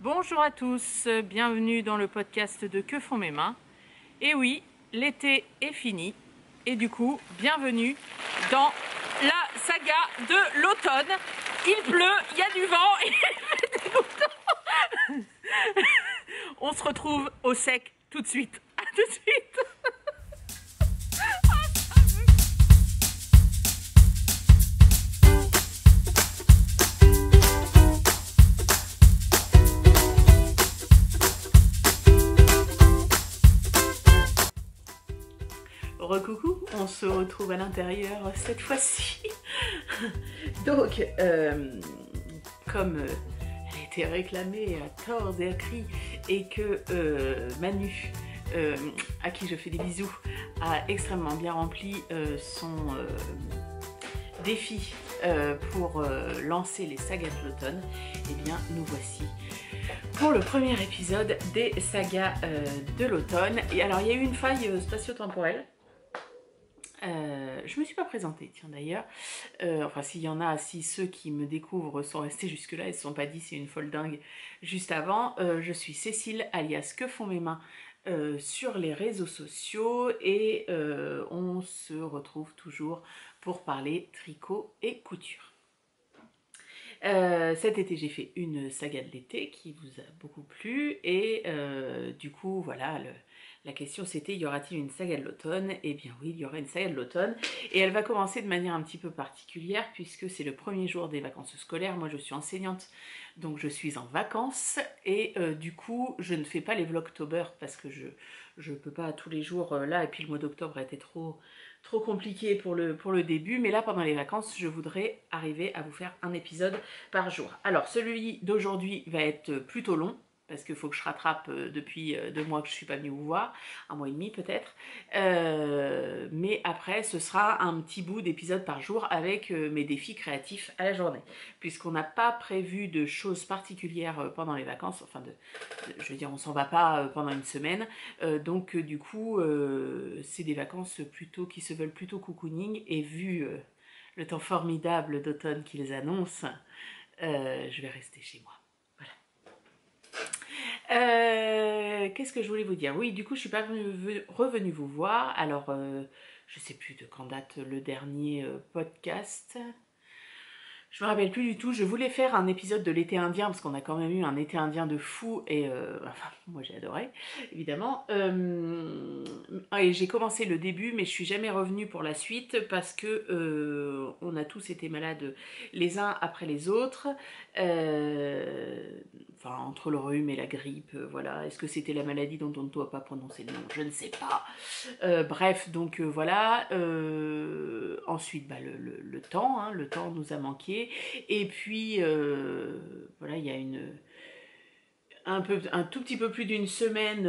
Bonjour à tous, bienvenue dans le podcast de Que font mes mains. Et oui, l'été est fini et du coup, bienvenue dans la saga de l'automne. Il pleut, il y a du vent et il fait dégoûtant. On se retrouve au sec tout de suite. À tout de suite. Recoucou, on se retrouve à l'intérieur cette fois-ci. Donc, comme elle a été réclamée à tort et à cri et que Manu, à qui je fais des bisous, a extrêmement bien rempli son défi pour lancer les sagas de l'automne, eh bien nous voici pour le premier épisode des sagas de l'automne. Et alors il y a eu une faille spatio-temporelle. Je me suis pas présentée, tiens d'ailleurs. Enfin, s'il y en a, si ceux qui me découvrent sont restés jusque-là, ils se sont pas dit c'est une folle dingue juste avant. Je suis Cécile, alias Que font mes mains, sur les réseaux sociaux et on se retrouve toujours pour parler tricot et couture. Cet été, j'ai fait une saga de l'été qui vous a beaucoup plu et du coup, voilà, la question c'était, y aura-t-il une saga de l'automne? Eh bien oui, il y aura une saga de l'automne et elle va commencer de manière un petit peu particulière puisque c'est le premier jour des vacances scolaires. Moi, je suis enseignante, donc je suis en vacances et du coup, je ne fais pas les vlogtober parce que je peux pas tous les jours là, et puis le mois d'octobre était trop compliqué pour le début, mais là pendant les vacances je voudrais arriver à vous faire un épisode par jour. Alors celui d'aujourd'hui va être plutôt long parce qu'il faut que je rattrape depuis 2 mois que je suis pas venue vous voir, 1 mois et demi peut-être, mais après ce sera un petit bout d'épisode par jour avec mes défis créatifs à la journée, puisqu'on n'a pas prévu de choses particulières pendant les vacances, enfin je veux dire on s'en va pas pendant une semaine, donc du coup c'est des vacances plutôt qui se veulent plutôt cocooning, et vu le temps formidable d'automne qu'ils annoncent, je vais rester chez moi. Qu'est-ce que je voulais vous dire? Oui, du coup, je suis pas revenue vous voir. Alors, je sais plus de quand date le dernier podcast. Je me rappelle plus du tout. Je voulais faire un épisode de l'été indien parce qu'on a quand même eu un été indien de fou et enfin, moi j'ai adoré, évidemment. Et j'ai commencé le début, mais je suis jamais revenue pour la suite parce que on a tous été malades les uns après les autres. Enfin, entre le rhume et la grippe, voilà. Est-ce que c'était la maladie dont on ne doit pas prononcer le nom? Je ne sais pas. Bref, donc voilà. Ensuite, bah, le temps, hein, le temps nous a manqué. Et puis, voilà, il y a un tout petit peu plus d'une semaine,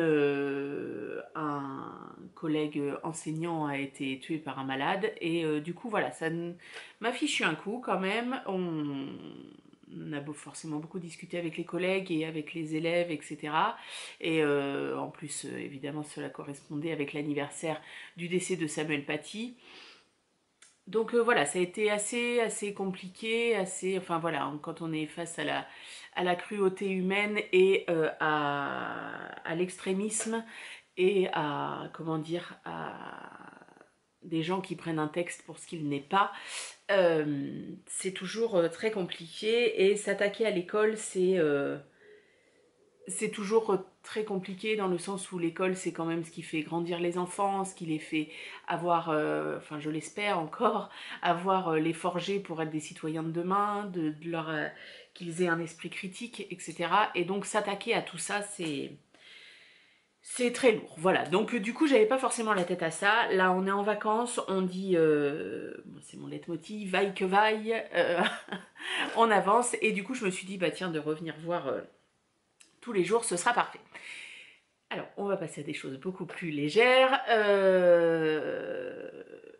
un collègue enseignant a été tué par un malade. Et du coup, voilà, ça m'a fichu un coup quand même. On a forcément beaucoup discuté avec les collègues et avec les élèves, etc. Et en plus, évidemment, cela correspondait avec l'anniversaire du décès de Samuel Paty. Donc voilà, ça a été assez compliqué, enfin voilà, quand on est face à la cruauté humaine et à l'extrémisme et à, comment dire, à des gens qui prennent un texte pour ce qu'il n'est pas, c'est toujours très compliqué, et s'attaquer à l'école, c'est toujours très compliqué dans le sens où l'école, c'est quand même ce qui fait grandir les enfants, ce qui les fait avoir, enfin je l'espère encore, avoir les forger pour être des citoyens de demain, de leur qu'ils aient un esprit critique, etc. Et donc s'attaquer à tout ça, c'est très lourd, voilà. Donc du coup, j'avais pas forcément la tête à ça. Là, on est en vacances, on dit, c'est mon leitmotiv, vaille que vaille, on avance. Et du coup, je me suis dit, bah tiens, de revenir voir tous les jours, ce sera parfait. Alors, on va passer à des choses beaucoup plus légères.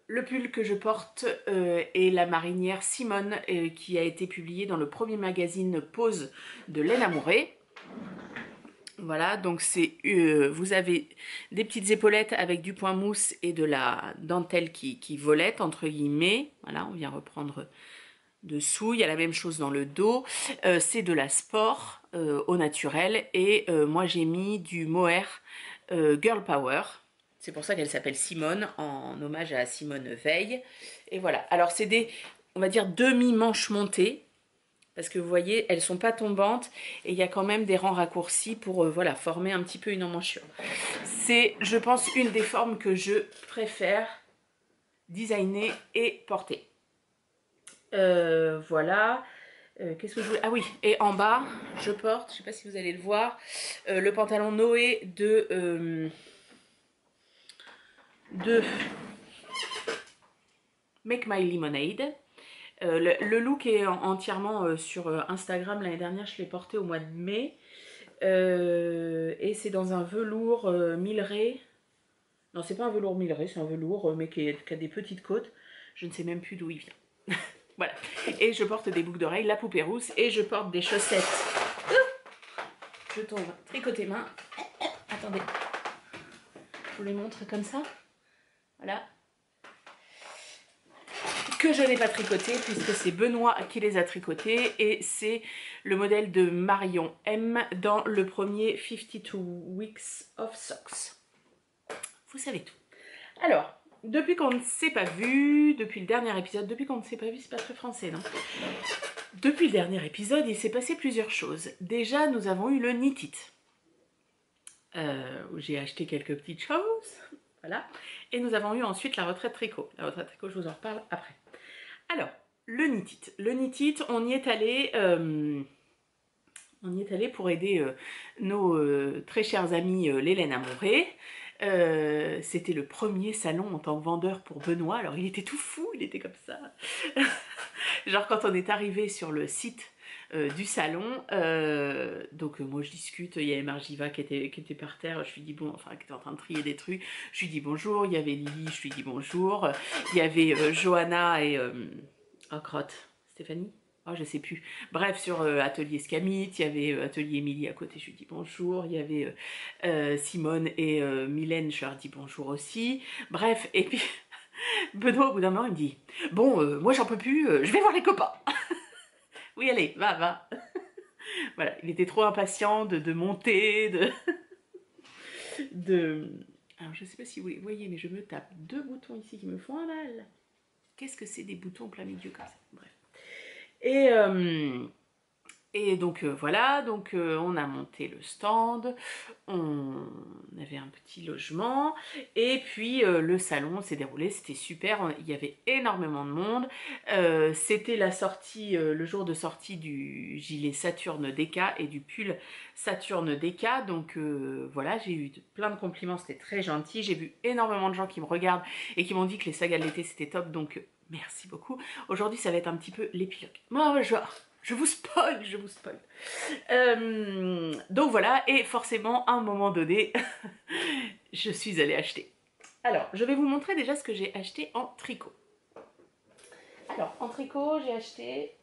Le pull que je porte est la marinière Simone, qui a été publiée dans le premier magazine Pose de Laine Amourée. Voilà, donc vous avez des petites épaulettes avec du point mousse et de la dentelle qui volette, entre guillemets. Voilà, on vient reprendre dessous. Il y a la même chose dans le dos. C'est de la sport. au naturel et moi j'ai mis du mohair Girl Power. C'est pour ça qu'elle s'appelle Simone, en hommage à Simone Veil. Et voilà, alors c'est des, on va dire, demi-manches montées, parce que vous voyez, elles sont pas tombantes, et il y a quand même des rangs raccourcis pour voilà, former un petit peu une emmanchure. C'est, je pense, une des formes que je préfère designer et porter. Voilà. Qu'est-ce que je voulais... Ah oui, et en bas, je porte, je sais pas si vous allez le voir, le pantalon Noé de Make My Lemonade. Le look est entièrement sur Instagram. L'année dernière, je l'ai porté au mois de mai. Et c'est dans un velours milleré. Non, c'est pas un velours milleré, c'est un velours mais qui a des petites côtes. Je ne sais même plus d'où il vient. Voilà. Et je porte des boucles d'oreilles, la poupée rousse, et je porte des chaussettes. Je tombe, tricoté main. Attendez. Je vous les montre comme ça. Voilà. Que je n'ai pas tricoté puisque c'est Benoît qui les a tricotés et c'est le modèle de Marion M dans le premier 52 Weeks of Socks. Vous savez tout. Alors, depuis qu'on ne s'est pas vu, depuis le dernier épisode, depuis qu'on ne s'est pas vu, c'est pas très français, non? Depuis le dernier épisode, il s'est passé plusieurs choses. Déjà, nous avons eu le Knit It, où j'ai acheté quelques petites choses, voilà. Et nous avons eu ensuite la retraite tricot. La retraite tricot, je vous en reparle après. Alors, le Knit It. Le Knit It, on y est allé pour aider nos très chers amis l'Hélène Amouré. C'était le premier salon en tant que vendeur pour Benoît. Alors, il était tout fou, il était comme ça. Genre, quand on est arrivé sur le site du salon, donc moi je discute, il y avait Margiva qui était par terre, je lui dis bon, enfin qui était en train de trier des trucs, je lui dis bonjour, il y avait Lily, je lui dis bonjour, il y avait Johanna et oh crotte, Stéphanie, oh je sais plus, bref sur Atelier Scamit, il y avait Atelier Émilie à côté, je lui dis bonjour, il y avait Simone et Mylène, je leur dis bonjour aussi, bref, et puis Benoît au bout d'un moment il me dit bon moi j'en peux plus, je vais voir les copains. Oui, allez, va. Voilà, il était trop impatient de monter, Alors, je sais pas si vous voyez, mais je me tape deux boutons ici qui me font un mal. Qu'est-ce que c'est des boutons plein milieu comme ça? Bref. Et donc voilà, donc on a monté le stand, on avait un petit logement, et puis le salon s'est déroulé, c'était super, il y avait énormément de monde, c'était la sortie, le jour de sortie du gilet Saturne DK et du pull Saturne DK, donc voilà, j'ai eu plein de compliments, c'était très gentil, j'ai vu énormément de gens qui me regardent et qui m'ont dit que les sagas de l'été c'était top, donc merci beaucoup. Aujourd'hui ça va être un petit peu l'épilogue. Moi, je vous spoil. Donc voilà, et forcément, à un moment donné, je suis allée acheter. Alors, je vais vous montrer déjà ce que j'ai acheté en tricot. Alors, en tricot, j'ai acheté...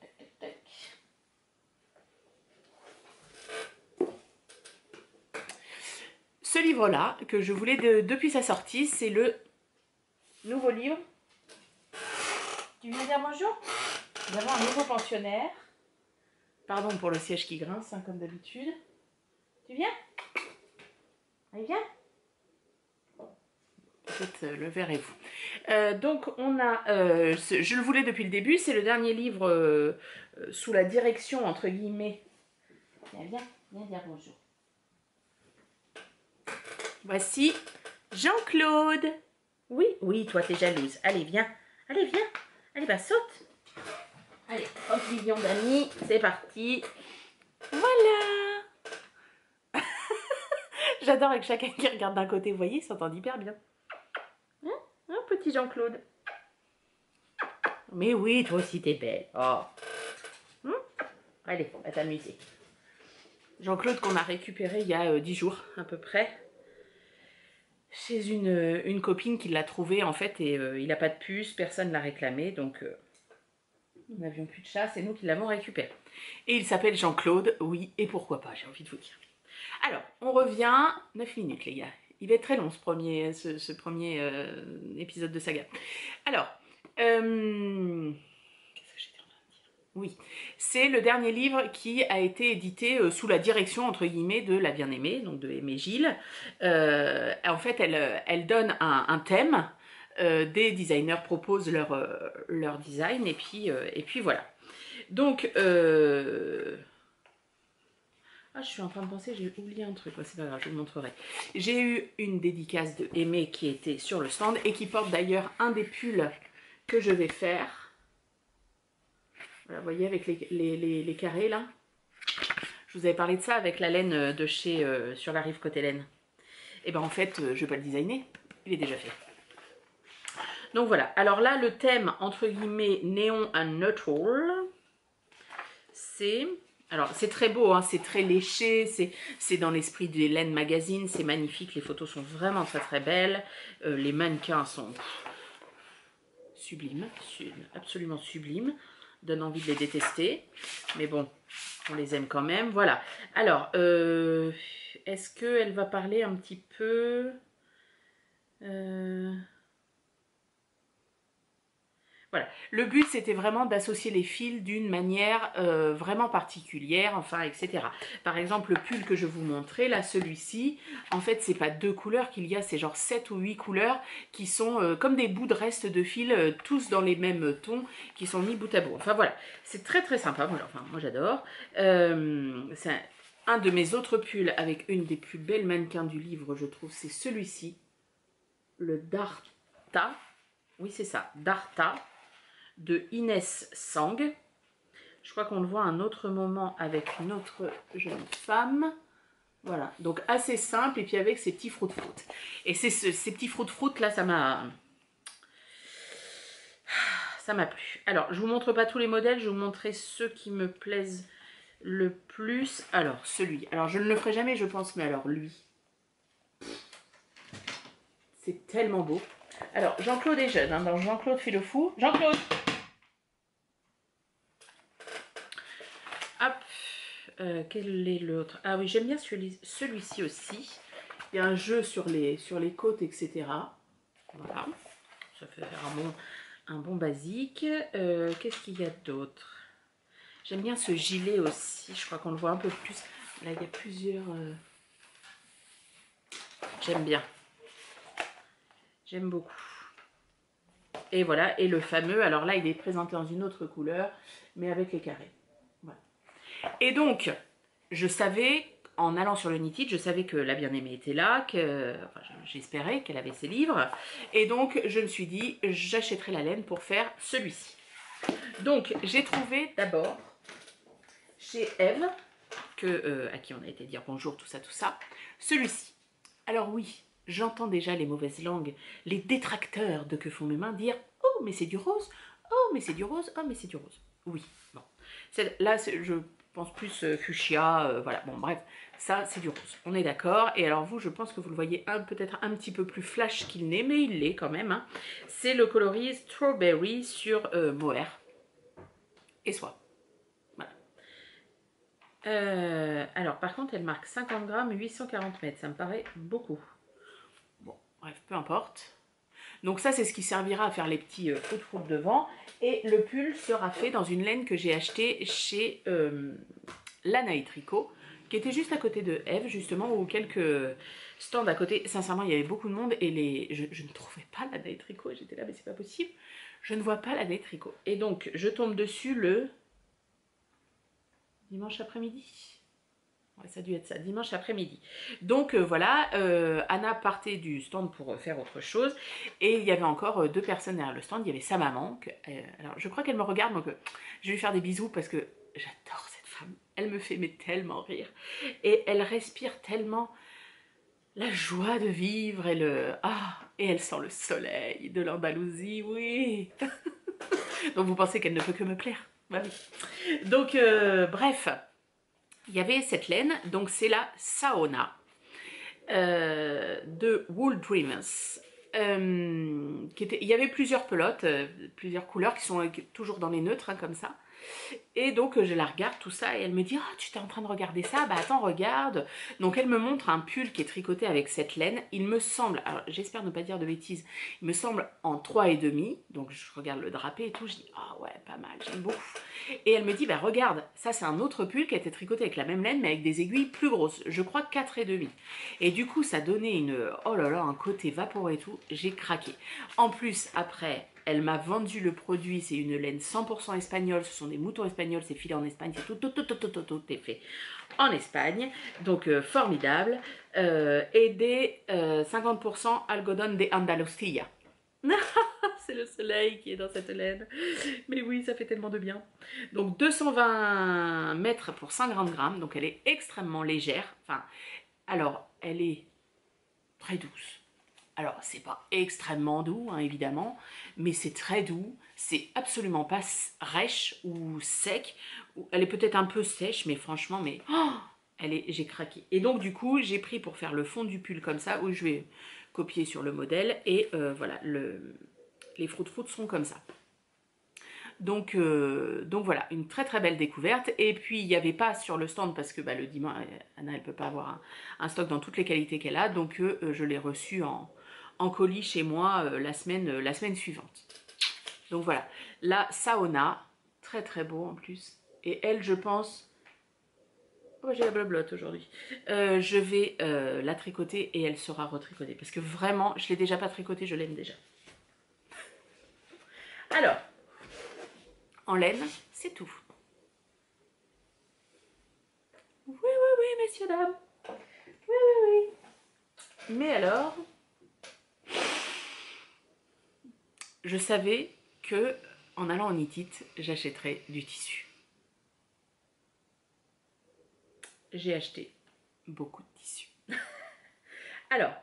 Ce livre-là, que je voulais depuis sa sortie, c'est le nouveau livre. Tu viens dire bonjour? Nous avons un nouveau pensionnaire. Pardon pour le siège qui grince, hein, comme d'habitude. Tu viens? Allez, viens. Peut-être le verrez-vous. Donc on a, je le voulais depuis le début, c'est le dernier livre sous la direction, entre guillemets. Viens dire bonjour. Voici Jean-Claude. Oui, toi t'es jalouse. Allez, viens. Allez, bah saute. Allez, 30 millions d'amis, c'est parti. Voilà. J'adore avec chacun qui regarde d'un côté, vous voyez, ils s'entendent hyper bien. Hein, petit Jean-Claude. Mais oui, toi aussi t'es belle. Oh. Allez, on va t'amuser. Jean-Claude qu'on a récupéré il y a 10 jours à peu près. Chez une copine qui l'a trouvé en fait et il n'a pas de puce, personne ne l'a réclamé, donc nous n'avions plus de chat, c'est nous qui l'avons récupéré. Et il s'appelle Jean-Claude, oui, et pourquoi pas, j'ai envie de vous dire. Alors, on revient, 9 minutes les gars, il va être très long ce premier épisode de saga. Alors, qu'est-ce que j'étais en train de dire? Oui, c'est le dernier livre qui a été édité sous la direction, entre guillemets, de la bien-aimée, donc de Aimée Gilles. En fait, elle donne un thème, des designers proposent leur design, et puis voilà. Donc, ah, je suis en train de penser, j'ai oublié un truc, c'est pas grave, je vous le montrerai. J'ai eu une dédicace de Aimée qui était sur le stand, et qui porte d'ailleurs un des pulls que je vais faire. Voilà, vous voyez, avec les carrés là. Je vous avais parlé de ça avec la laine de chez Sur la rive côté laine. Et ben en fait, je vais pas le designer, il est déjà fait. Donc voilà, alors là, le thème, entre guillemets, néon and neutral, c'est... Alors c'est très beau, hein, c'est très léché, c'est dans l'esprit des laines magazine, c'est magnifique, les photos sont vraiment très très belles, les mannequins sont sublimes, absolument sublimes, donne envie de les détester, mais bon, on les aime quand même, voilà. Alors, est-ce qu'elle va parler un petit peu... Voilà. Le but, c'était vraiment d'associer les fils d'une manière vraiment particulière, enfin, etc. Par exemple, le pull que je vous montrais, là, celui-ci, en fait, c'est pas 2 couleurs qu'il y a, c'est genre 7 ou 8 couleurs qui sont comme des bouts de reste de fil, tous dans les mêmes tons, qui sont mis bout à bout. Enfin, voilà. C'est très, très sympa. Voilà. Enfin, moi, j'adore. C'est un de mes autres pulls avec une des plus belles mannequins du livre, je trouve, c'est celui-ci. Le Darta. Oui, c'est ça. Darta. De Inès Sang. Je crois qu'on le voit à un autre moment avec une autre jeune femme. Voilà, donc assez simple et puis avec ces petits froute-froute. Et c'est ces petits froute-froute là, ça m'a plu. Alors, je vous montre pas tous les modèles, je vais vous montrer ceux qui me plaisent le plus. Alors, celui. Alors, je ne le ferai jamais, je pense, mais alors lui. C'est tellement beau. Alors, Jean-Claude est jeune, hein, dans Jean-Claude fait le fou. Jean-Claude! Hop, quel est l'autre? Ah oui, j'aime bien celui-ci aussi. Il y a un jeu sur les côtes, etc. Voilà, ça fait faire un bon basique. Qu'est-ce qu'il y a d'autre? J'aime bien ce gilet aussi, je crois qu'on le voit un peu plus. Là, il y a plusieurs... J'aime bien. J'aime beaucoup. Et voilà, et le fameux, alors là, il est présenté dans une autre couleur, mais avec les carrés. Voilà. Et donc, je savais, en allant sur le Knitted, je savais que la bien-aimée était là, enfin, j'espérais qu'elle avait ses livres. Et donc, je me suis dit, j'achèterai la laine pour faire celui-ci. Donc, j'ai trouvé d'abord chez Eve, à qui on a été dire bonjour, tout ça, celui-ci. Alors oui, j'entends déjà les mauvaises langues, les détracteurs de Que font mes mains dire « Oh, mais c'est du rose, oh, mais c'est du rose, oh, mais c'est du rose. » Oui, bon. Là, je pense plus fuchsia, voilà, bon, bref, ça, c'est du rose. On est d'accord. Et alors vous, je pense que vous le voyez peut-être un petit peu plus flash qu'il n'est, mais il l'est quand même. Hein. C'est le coloris Strawberry sur mohair et soie. Alors, par contre, elle marque 50 grammes, 840 mètres. Ça me paraît beaucoup. Bon, bref, peu importe. Donc ça, c'est ce qui servira à faire les petits froute-froute devant. Et le pull sera fait dans une laine que j'ai achetée chez Lana et Tricot, qui était juste à côté de Eve, justement, ou quelques stands à côté. Sincèrement, il y avait beaucoup de monde et je ne trouvais pas Lana et Tricot. J'étais là, mais c'est pas possible. Je ne vois pas Lana et Tricot. Et donc, je tombe dessus le... dimanche après-midi. Ouais, ça a dû être ça, dimanche après-midi. Donc voilà, Anna partait du stand pour faire autre chose. Et il y avait encore 2 personnes derrière le stand. Il y avait sa maman. Alors je crois qu'elle me regarde, donc je vais lui faire des bisous parce que j'adore cette femme. Elle me fait mais tellement rire. Et elle respire tellement la joie de vivre et et elle sent le soleil de l'Andalousie, oui. Donc vous pensez qu'elle ne peut que me plaire. Bah oui. Donc bref, il y avait cette laine, donc c'est la Saona de Wool Dreamers. Il y avait plusieurs pelotes, plusieurs couleurs qui sont toujours dans les neutres, hein, comme ça. Et donc je la regarde tout ça et elle me dit « Ah, tu t'es en train de regarder ça? Bah attends, regarde !» Donc elle me montre un pull qui est tricoté avec cette laine. Il me semble, alors j'espère ne pas dire de bêtises, il me semble en 3,5. Donc je regarde le drapé et tout, je dis « Ah ouais, pas mal, j'aime beaucoup. » Et elle me dit « Bah regarde, ça c'est un autre pull qui a été tricoté avec la même laine mais avec des aiguilles plus grosses. Je crois 4,5. » Et du coup ça donnait oh là là, un côté vaporé et tout. J'ai craqué. En plus, après... Elle m'a vendu le produit, c'est une laine 100% espagnole, ce sont des moutons espagnols, c'est filé en Espagne, c'est tout est fait en Espagne, donc formidable, et des 50% algodón de Andalucía. C'est le soleil qui est dans cette laine, mais oui, ça fait tellement de bien. Donc 220 mètres pour 50 grammes, donc elle est extrêmement légère, enfin, alors elle est très douce. Alors, c'est pas extrêmement doux, hein, évidemment, mais c'est très doux. C'est absolument pas rêche ou sec. Elle est peut-être un peu sèche, mais franchement, j'ai craqué. Et donc, du coup, j'ai pris pour faire le fond du pull comme ça, où je vais copier sur le modèle. Et voilà, les fruits seront comme ça. Donc voilà, une très très belle découverte. Et puis il n'y avait pas sur le stand parce que le dimanche, Anna elle peut pas avoir un stock dans toutes les qualités qu'elle a, donc je l'ai reçu en colis chez moi la semaine suivante. Donc voilà, la Saona, très très beau en plus. Et elle, je pense, oh, j'ai la blablotte aujourd'hui, je vais la tricoter et elle sera retricotée parce que vraiment, je l'ai déjà pas tricotée, je l'aime déjà. Alors, en laine, c'est tout. Oui, messieurs, dames. Oui. Mais alors, je savais que en allant en Hittite, j'achèterais du tissu. J'ai acheté beaucoup de tissu. Alors,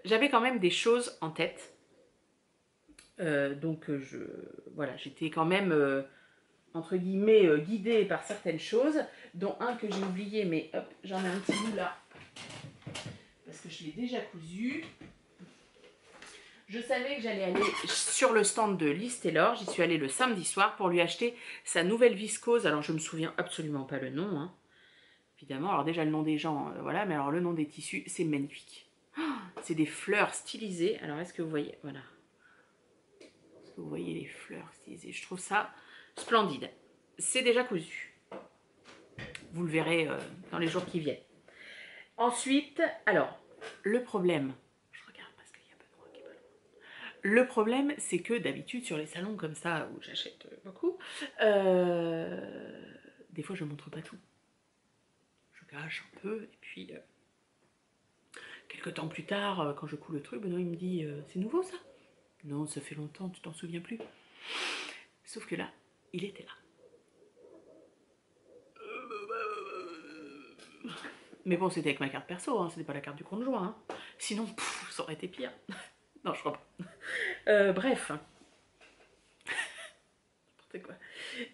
j'avais quand même des choses en tête. Donc, voilà, j'étais quand même, entre guillemets, guidée par certaines choses, dont un que j'ai oublié, mais hop, j'en ai un petit bout là, parce que je l'ai déjà cousu. Je savais que j'allais aller sur le stand de Liz Taylor. J'y suis allée le samedi soir pour lui acheter sa nouvelle viscose. Alors, je me souviens absolument pas le nom, hein, évidemment. Alors, déjà, le nom des gens, voilà. Mais alors, le nom des tissus, c'est magnifique. Oh, c'est des fleurs stylisées. Alors, est-ce que vous voyez? Voilà. Est-ce que vous voyez les fleurs stylisées? Je trouve ça splendide. C'est déjà cousu. Vous le verrez dans les jours qui viennent. Ensuite, alors, le problème... Le problème, c'est que d'habitude, sur les salons comme ça, où j'achète beaucoup, des fois, je ne montre pas tout. Je cache un peu, et puis, quelques temps plus tard, quand je couds le truc, Benoît, il me dit « C'est nouveau, ça ?» Non, ça fait longtemps, tu t'en souviens plus. Sauf que là, il était là. Mais bon, c'était avec ma carte perso, hein, c'était pas la carte du compte joint. Hein. Sinon, ça aurait été pire. Non, je crois pas. Bref. N'importe quoi.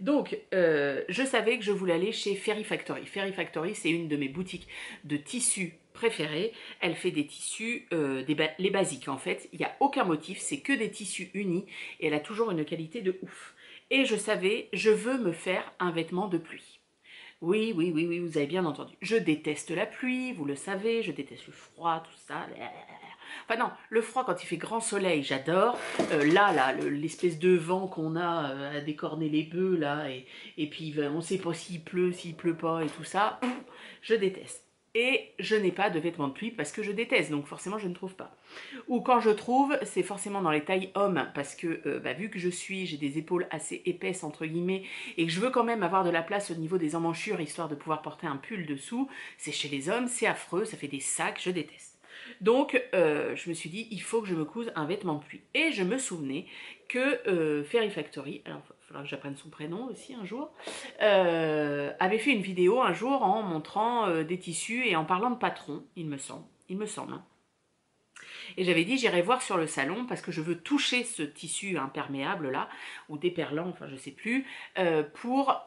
Donc, je savais que je voulais aller chez Fairy Factory. Fairy Factory, c'est une de mes boutiques de tissus préférées. Elle fait des tissus, les basiques en fait. Il n'y a aucun motif, c'est que des tissus unis. Et elle a toujours une qualité de ouf. Et je savais, je veux me faire un vêtement de pluie. Oui, vous avez bien entendu. Je déteste la pluie, vous le savez, je déteste le froid, tout ça. Enfin non, le froid quand il fait grand soleil, j'adore. Là, l'espèce de vent qu'on a à décorner les bœufs, là, et puis on ne sait pas s'il pleut pas et tout ça, je déteste. Et je n'ai pas de vêtements de pluie parce que je déteste, donc forcément je ne trouve pas. Ou quand je trouve, c'est forcément dans les tailles hommes, parce que vu que j'ai des épaules assez épaisses entre guillemets, et que je veux quand même avoir de la place au niveau des emmanchures, histoire de pouvoir porter un pull dessous, c'est chez les hommes, c'est affreux, ça fait des sacs, je déteste. Donc je me suis dit, il faut que je me couse un vêtement de pluie. Et je me souvenais que Fairy Factory, alors il faudra que j'apprenne son prénom aussi un jour, avait fait une vidéo un jour en montrant des tissus et en parlant de patron, il me semble. Hein. Et j'avais dit, j'irai voir sur le salon parce que je veux toucher ce tissu imperméable là, ou déperlant, enfin je sais plus, pour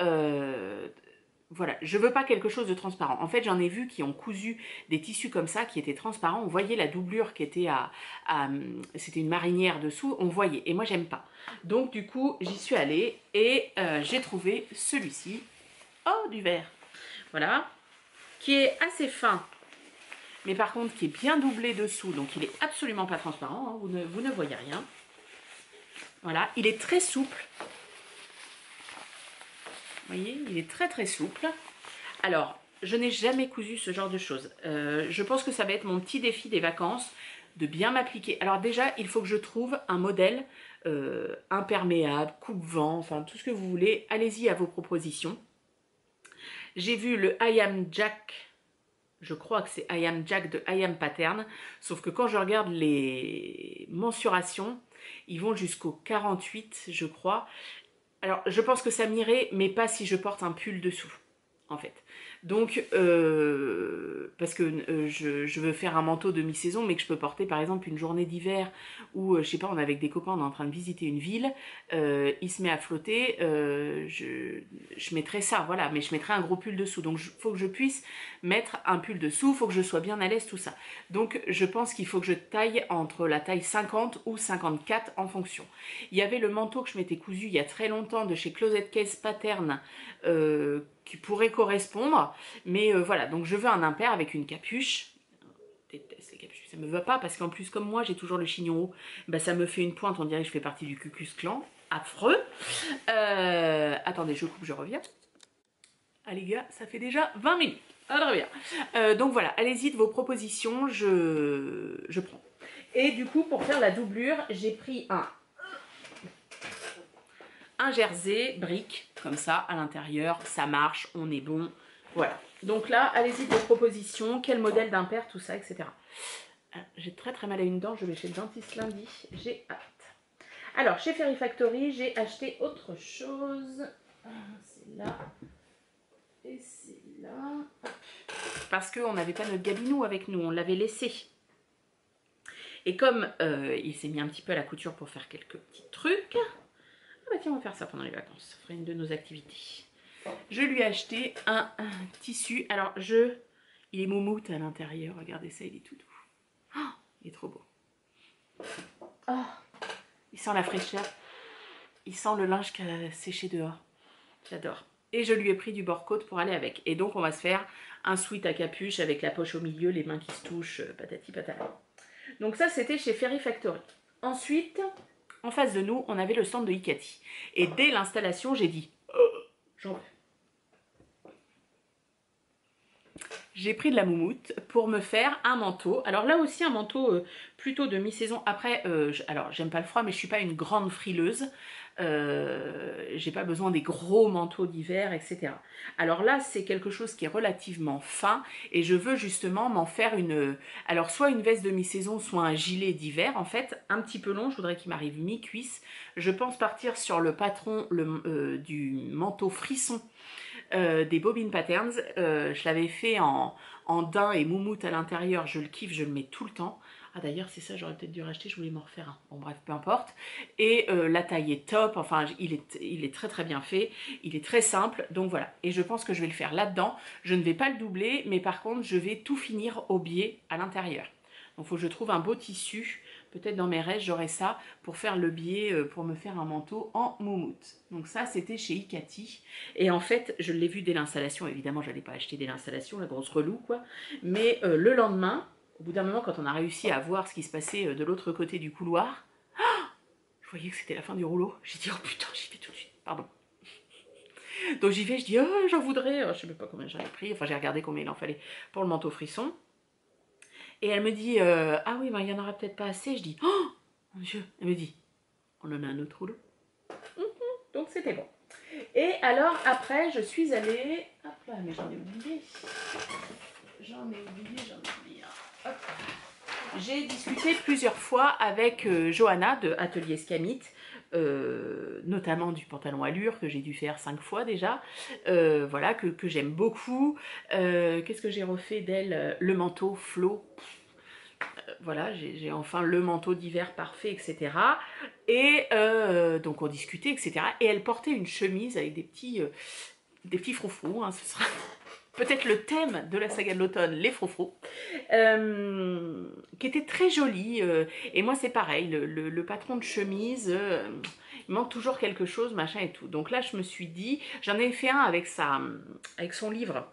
Voilà, je veux pas quelque chose de transparent. En fait, j'en ai vu qui ont cousu des tissus comme ça, qui étaient transparents. On voyait la doublure qui était c'était une marinière dessous, on voyait. Et moi, j'aime pas. Donc, du coup, j'y suis allée et j'ai trouvé celui-ci. Oh, du verre. Voilà. Qui est assez fin, mais par contre, qui est bien doublé dessous. Donc, il est absolument pas transparent. Hein, vous ne voyez rien. Voilà, il est très souple. Vous voyez, il est très très souple. Alors, je n'ai jamais cousu ce genre de choses. Je pense que ça va être mon petit défi des vacances, de bien m'appliquer. Alors déjà, il faut que je trouve un modèle imperméable, coupe-vent, enfin tout ce que vous voulez. Allez-y à vos propositions. J'ai vu le I Am Jack, je crois que c'est I Am Jack de I Am Pattern, sauf que quand je regarde les mensurations, ils vont jusqu'au 48, je crois. Alors, je pense que ça m'irait, mais pas si je porte un pull dessous, en fait. Donc, parce que je veux faire un manteau de mi-saison, mais que je peux porter, par exemple, une journée d'hiver où, je sais pas, on est avec des copains, on est en train de visiter une ville, il se met à flotter, je mettrai ça, voilà, mais je mettrai un gros pull dessous. Donc, il faut que je puisse mettre un pull dessous, il faut que je sois bien à l'aise, tout ça. Donc, je pense qu'il faut que je taille entre la taille 50 ou 54 en fonction. Il y avait le manteau que je m'étais cousu il y a très longtemps de chez Closet Case Pattern qui pourrait correspondre. Mais voilà, donc je veux un impair avec une capuche. Je déteste les capuches, ça me va pas parce qu'en plus comme moi j'ai toujours le chignon haut, bah, ça me fait une pointe, on dirait que je fais partie du Ku Klux Klan. Affreux. Attendez, je coupe, je reviens. Ah les gars, ça fait déjà 20 minutes. Ah très bien. Donc voilà, allez-y de vos propositions, je prends. Et du coup, pour faire la doublure, j'ai pris un jersey brique, comme ça, à l'intérieur, ça marche, on est bon. Voilà. Donc là, allez-y de vos propositions, quel modèle d'impair, tout ça, etc. J'ai très très mal à une dent, je vais chez le dentiste lundi, j'ai hâte. Alors, chez Fairy Factory, j'ai acheté autre chose. C'est là. Et c'est là. Parce qu'on n'avait pas notre gabinou avec nous, on l'avait laissé. Et comme il s'est mis un petit peu à la couture pour faire quelques petits trucs, ah bah tiens, on va faire ça pendant les vacances, ça ferait une de nos activités. Je lui ai acheté un tissu, alors il est moumoute à l'intérieur, regardez ça, il est tout doux. Oh, il est trop beau. Oh, il sent la fraîcheur, il sent le linge qui a séché dehors, j'adore. Et je lui ai pris du bord-côte pour aller avec. Et donc on va se faire un sweat à capuche avec la poche au milieu, les mains qui se touchent, patati patata. Donc ça c'était chez Fairy Factory. Ensuite, en face de nous, on avait le stand de Hikati. Et dès l'installation, j'ai dit j'en veux. J'ai pris de la moumoute pour me faire un manteau. Alors là aussi un manteau plutôt de mi-saison. Après, alors j'aime pas le froid mais je suis pas une grande frileuse. J'ai pas besoin des gros manteaux d'hiver, etc. Alors là c'est quelque chose qui est relativement fin et je veux justement m'en faire alors soit une veste de mi-saison, soit un gilet d'hiver en fait, un petit peu long, je voudrais qu'il m'arrive mi-cuisse. Je pense partir sur le patron du manteau frisson des Bobbin Patterns. Je l'avais fait en daim et moumoute à l'intérieur, je le kiffe, je le mets tout le temps. Ah d'ailleurs c'est ça, j'aurais peut-être dû racheter, je voulais m'en refaire un. Bon bref, peu importe. Et la taille est top, enfin il est très très bien fait, il est très simple, donc voilà. Et je pense que je vais le faire là-dedans. Je ne vais pas le doubler, mais par contre je vais tout finir au biais à l'intérieur. Donc il faut que je trouve un beau tissu. Peut-être dans mes rêves, j'aurai ça pour faire le biais, pour me faire un manteau en moumoute. Donc ça, c'était chez Hikati. Et en fait, je l'ai vu dès l'installation. Évidemment, je n'allais pas acheter dès l'installation, la grosse relou, quoi. Mais le lendemain, au bout d'un moment, quand on a réussi à voir ce qui se passait de l'autre côté du couloir, je voyais que c'était la fin du rouleau. J'ai dit, oh putain, j'y vais tout de suite. Pardon. Donc j'y vais, je dis, oh, j'en voudrais. Je ne sais même pas combien j'en ai pris. Enfin, j'ai regardé combien il en fallait pour le manteau frisson. Et elle me dit, ah oui, ben, il n'y en aura peut-être pas assez. Je dis, oh mon Dieu. Elle me dit, on en a un autre rouleau. Donc c'était bon. Et alors après, je suis allée, hop là, mais j'en ai oublié. Hop. J'ai discuté plusieurs fois avec Johanna de Atelier Scamit, notamment du pantalon allure que j'ai dû faire 5 fois déjà, voilà, que j'aime beaucoup. Qu'est-ce que j'ai refait d'elle? Le manteau Flo. Voilà, j'ai enfin le manteau d'hiver parfait, etc. Et donc on discutait, etc. Et elle portait une chemise avec des petits des petits froufrous, hein, ce sera peut-être le thème de la saga de l'automne, les froufrous, qui était très joli. Et moi, c'est pareil, le patron de chemise, il manque toujours quelque chose, machin et tout. Donc là, je me suis dit, j'en ai fait un avec son livre.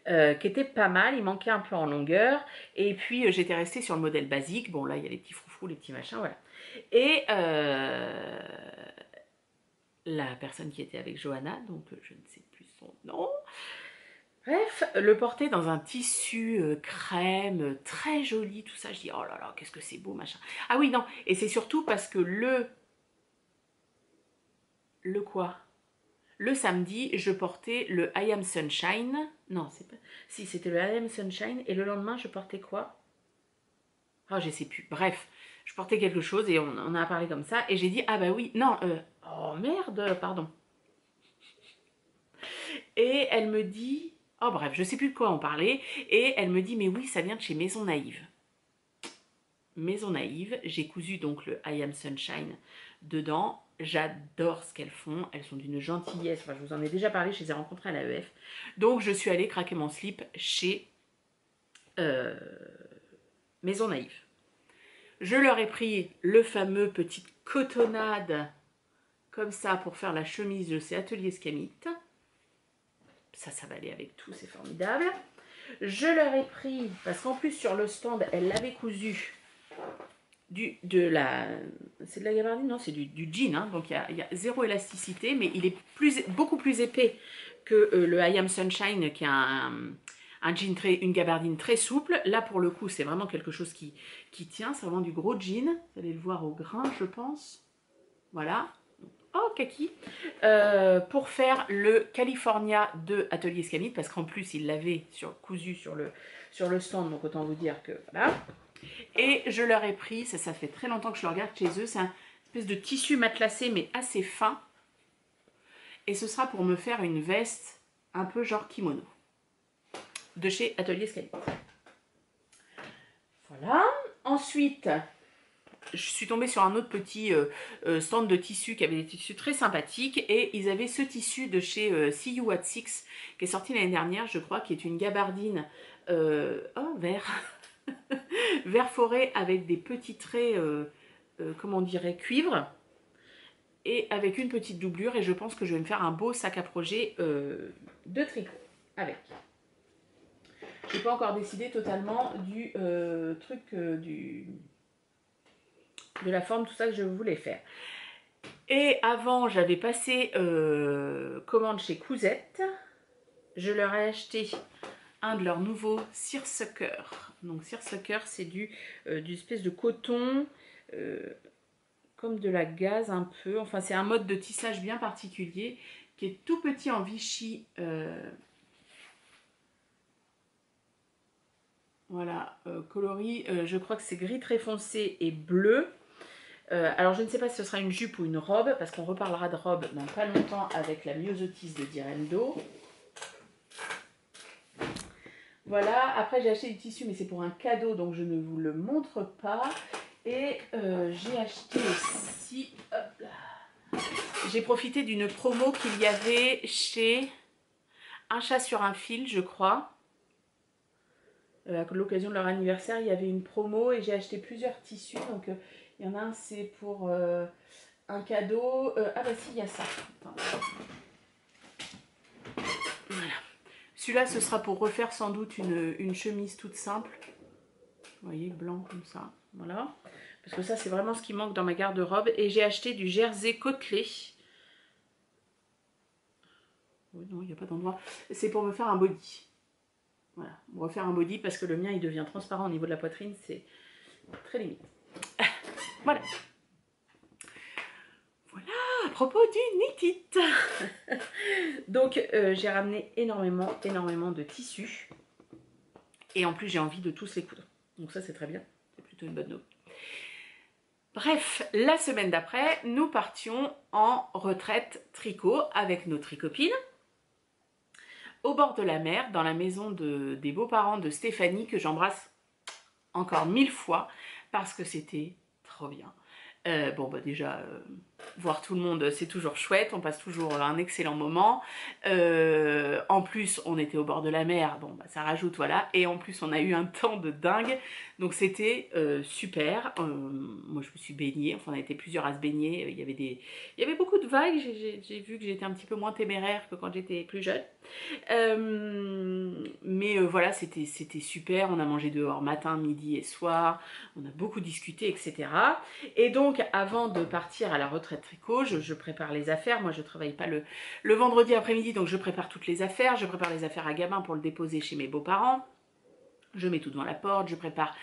Qui était pas mal, il manquait un peu en longueur, et puis j'étais restée sur le modèle basique. Bon, là il y a les petits froufrous, les petits machins, voilà. Et la personne qui était avec Johanna, donc je ne sais plus son nom, bref, le portait dans un tissu crème, très joli, tout ça. Je dis, oh là là, qu'est-ce que c'est beau, machin. Ah oui, non, et c'est surtout parce que le quoi? Le samedi, je portais le I Am Sunshine. Non, c'est pas. Si, c'était le I Am Sunshine. Et le lendemain, je portais quoi? Oh, je sais plus. Bref, je portais quelque chose et on a parlé comme ça. Et j'ai dit, ah bah oui, non, oh merde, pardon. Et elle me dit, oh bref, je sais plus de quoi on parlait. Et elle me dit, mais oui, ça vient de chez Maison Naïve. Maison Naïve, j'ai cousu donc le I Am Sunshine dedans. J'adore ce qu'elles font, elles sont d'une gentillesse. Enfin, je vous en ai déjà parlé, je les ai rencontrées à l'AEF. Donc je suis allée craquer mon slip chez Maison Naïve. Je leur ai pris le fameux petite cotonnade comme ça pour faire la chemise de ces ateliers Scamite. Ça va aller avec tout, c'est formidable. Je leur ai pris, parce qu'en plus sur le stand, elle l'avait cousu, c'est de la gabardine, non, c'est du jean, hein, donc il y a zéro élasticité, mais il est beaucoup plus épais que le I Am Sunshine, qui est un jean une gabardine très souple. Là, pour le coup, c'est vraiment quelque chose qui tient, c'est vraiment du gros jean. Vous allez le voir au grain, je pense. Voilà. Oh, kaki. Pour faire le California de Atelier Scamite, parce qu'en plus, il l'avait cousu sur le stand, donc autant vous dire que voilà. Et je leur ai pris, ça fait très longtemps que je le regarde chez eux, c'est un espèce de tissu matelassé, mais assez fin. Et ce sera pour me faire une veste un peu genre kimono. De chez Atelier Scamite. Voilà. Ensuite, je suis tombée sur un autre petit stand de tissu qui avait des tissus très sympathiques. Et ils avaient ce tissu de chez See You at Six, qui est sorti l'année dernière, je crois, qui est une gabardine vert. Vert forêt avec des petits traits, comment on dirait, cuivre. Et avec une petite doublure. Et je pense que je vais me faire un beau sac à projet de tricot avec. Je n'ai pas encore décidé totalement du truc, de la forme, tout ça que je voulais faire. Et avant, j'avais passé commande chez Cousette. Je leur ai acheté un de leurs nouveaux seersucker. Donc seersucker, c'est du espèce de coton, comme de la gaze un peu. Enfin, c'est un mode de tissage bien particulier qui est tout petit en Vichy. Voilà, coloris, je crois que c'est gris très foncé et bleu. Alors je ne sais pas si ce sera une jupe ou une robe, parce qu'on reparlera de robe dans pas longtemps avec la myosotis de Direndo. Voilà, après j'ai acheté du tissu, mais c'est pour un cadeau, donc je ne vous le montre pas. Et j'ai acheté aussi, hop là, j'ai profité d'une promo qu'il y avait chez Un chat sur un fil, je crois. À l'occasion de leur anniversaire, il y avait une promo et j'ai acheté plusieurs tissus. Donc il y en a un, c'est pour un cadeau. Ah bah si, il y a ça. Attends. Voilà. Celui-là, ce sera pour refaire sans doute une chemise toute simple. Vous voyez, blanc comme ça. Voilà. Parce que ça, c'est vraiment ce qui manque dans ma garde-robe. Et j'ai acheté du jersey côtelé. Oh non, il n'y a pas d'endroit. C'est pour me faire un body. Voilà, on va refaire un body parce que le mien, il devient transparent au niveau de la poitrine. C'est très limite. Voilà. Voilà, à propos du knit it. Donc, j'ai ramené énormément de tissus. Et en plus, j'ai envie de tous les coudre. Donc ça, c'est très bien. C'est plutôt une bonne nouvelle. Bref, la semaine d'après, nous partions en retraite tricot avec nos tricopines au bord de la mer, dans la maison des beaux-parents de Stéphanie, que j'embrasse encore 1000 fois parce que c'était trop bien. Bon, bah déjà, voir tout le monde, c'est toujours chouette, on passe toujours un excellent moment. En plus, on était au bord de la mer, bon, bah, ça rajoute, voilà. Et en plus, on a eu un temps de dingue, donc c'était super. Moi, je me suis baignée, enfin, on a été plusieurs à se baigner. Il y avait beaucoup de vagues, j'ai vu que j'étais un petit peu moins téméraire que quand j'étais plus jeune. Mais voilà, c'était super. On a mangé dehors matin, midi et soir. On a beaucoup discuté, etc. Et donc, avant de partir à la retraite tricot, je prépare les affaires. Moi, je travaille pas le vendredi après-midi, donc je prépare toutes les affaires. Je prépare les affaires à Gabin pour le déposer chez mes beaux-parents. Je mets tout devant la porte, je prépare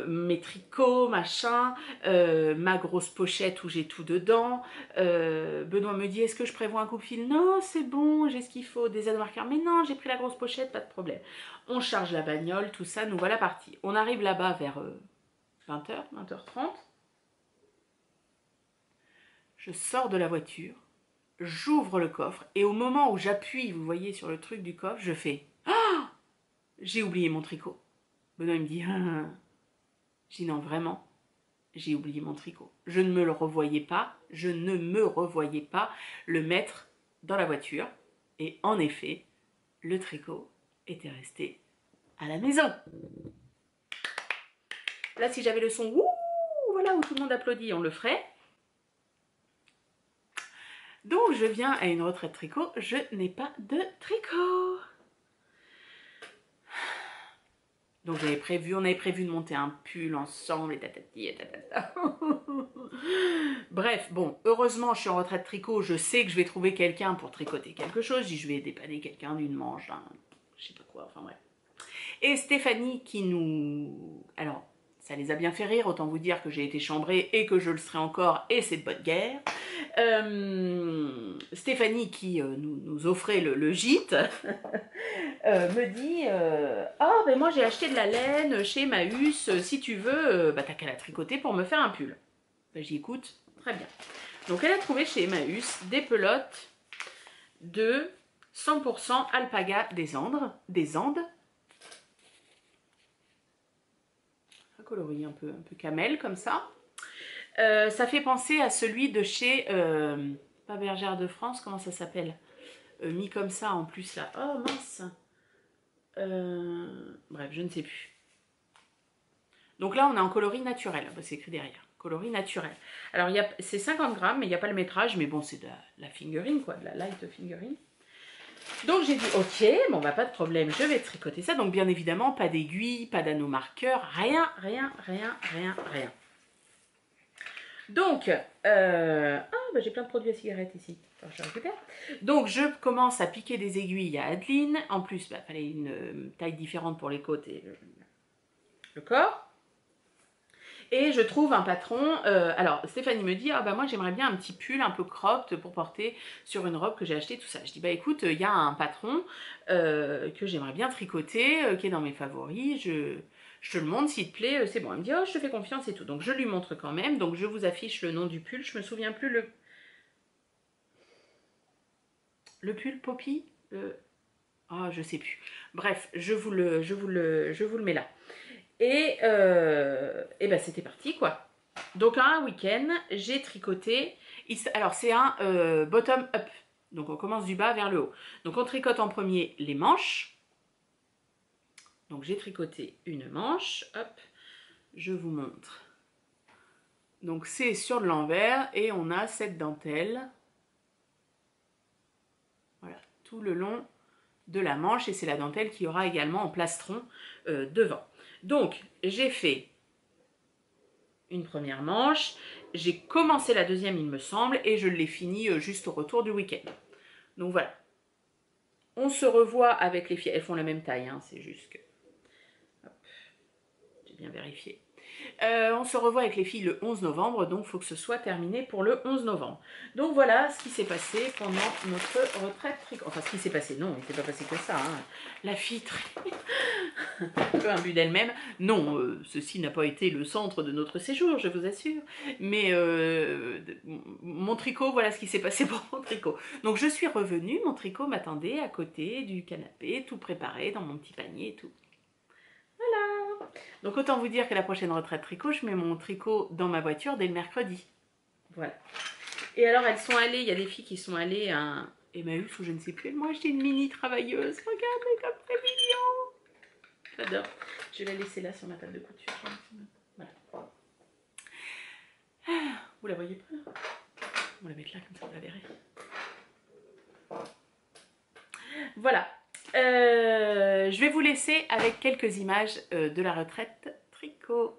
mes tricots, machin, ma grosse pochette où j'ai tout dedans. Benoît me dit, est-ce que je prévois un coupe-fil? Non, c'est bon, j'ai ce qu'il faut. Des marqueurs, mais non, j'ai pris la grosse pochette, pas de problème. On charge la bagnole, tout ça, nous voilà partis. On arrive là-bas vers 20h, 20h30. Je sors de la voiture, j'ouvre le coffre, et au moment où j'appuie, vous voyez, sur le truc du coffre, je fais « Ah !» J'ai oublié mon tricot. Benoît il me dit ah. Je dis non, vraiment, j'ai oublié mon tricot. Je ne me le revoyais pas, je ne me revoyais pas le mettre dans la voiture. Et en effet, le tricot était resté à la maison. Là, si j'avais le son ouh, voilà, où tout le monde applaudit, on le ferait. Donc, je viens à une retraite tricot, je n'ai pas de tricot. Donc on avait prévu de monter un pull ensemble et tatati et tatata. Bref, bon, heureusement je suis en retraite tricot, je sais que je vais trouver quelqu'un pour tricoter quelque chose. Je dis je vais dépanner quelqu'un d'une manche, je sais pas quoi, enfin bref. Et Stéphanie qui nous... Alors, ça les a bien fait rire, autant vous dire que j'ai été chambrée et que je le serai encore, et c'est de bonne guerre. Stéphanie qui nous offrait le gîte me dit ah ben moi j'ai acheté de la laine chez Emmaüs, si tu veux bah t'as qu'à la tricoter pour me faire un pull. Ben, j'y écoute, très bien. Donc elle a trouvé chez Emmaüs des pelotes de 100% alpaga des Andes, un coloris un peu camel comme ça. Ça fait penser à celui de chez pas Bergère de France, comment ça s'appelle, mis comme ça en plus là, oh mince, bref je ne sais plus. Donc là on est en coloris naturel, c'est écrit derrière, coloris naturel. Alors c'est 50 grammes mais il n'y a pas le métrage, mais bon c'est de la fingering quoi, de la light fingering. Donc j'ai dit ok, bon bah pas de problème, je vais tricoter ça. Donc bien évidemment pas d'aiguille, pas d'anneau marqueur, rien. Donc, bah j'ai plein de produits à cigarettes ici. Alors, je récupère. Donc, je commence à piquer des aiguilles à Adeline. En plus, bah, fallait une taille différente pour les côtes et le corps. Et je trouve un patron. Alors, Stéphanie me dit, ah bah moi j'aimerais bien un petit pull un peu cropped pour porter sur une robe que j'ai acheté, tout ça. Je dis, bah écoute, il y a un patron que j'aimerais bien tricoter, qui est dans mes favoris. Je te le montre s'il te plaît, c'est bon. Elle me dit, oh, je te fais confiance et tout. Donc, je lui montre quand même. Donc, je vous affiche le nom du pull. Je me souviens plus le pull Poppy. Ah, je sais plus. Bref, je vous le mets là. Et ben, c'était parti, quoi. Donc, un week-end, j'ai tricoté. Alors, c'est un bottom-up. Donc, on commence du bas vers le haut. Donc, on tricote en premier les manches. Donc j'ai tricoté une manche, hop, je vous montre. Donc c'est sur l'envers et on a cette dentelle, voilà, tout le long de la manche, et c'est la dentelle qui aura également en plastron devant. Donc j'ai fait une première manche, j'ai commencé la deuxième il me semble, et je l'ai finie juste au retour du week-end. Donc voilà. On se revoit avec les filles, elles font la même taille, hein, c'est juste que... J'ai bien vérifié. On se revoit avec les filles le 11 novembre, donc il faut que ce soit terminé pour le 11 novembre. Donc voilà ce qui s'est passé pendant notre retraite tricot. Enfin, ce qui s'est passé, non, il ne s'est pas passé que ça. Hein. La fille un peu imbue d'elle-même. Non, ceci n'a pas été le centre de notre séjour, je vous assure. Mais mon tricot, voilà ce qui s'est passé pour mon tricot. Donc je suis revenue, mon tricot m'attendait à côté du canapé, tout préparé dans mon petit panier et tout. Voilà. Donc autant vous dire que la prochaine retraite tricot, je mets mon tricot dans ma voiture dès le mercredi. Voilà. Et alors elles sont allées, il y a des filles qui sont allées à un Emmaüs ou je ne sais plus. Moi j'ai une mini travailleuse, regardez comme c'est mignon. J'adore. Je vais la laisser là sur ma table de couture. Voilà. Vous la voyez pas là? On va la mettre là comme ça vous la verrez. Voilà. Je vais vous laisser avec quelques images de la retraite tricot.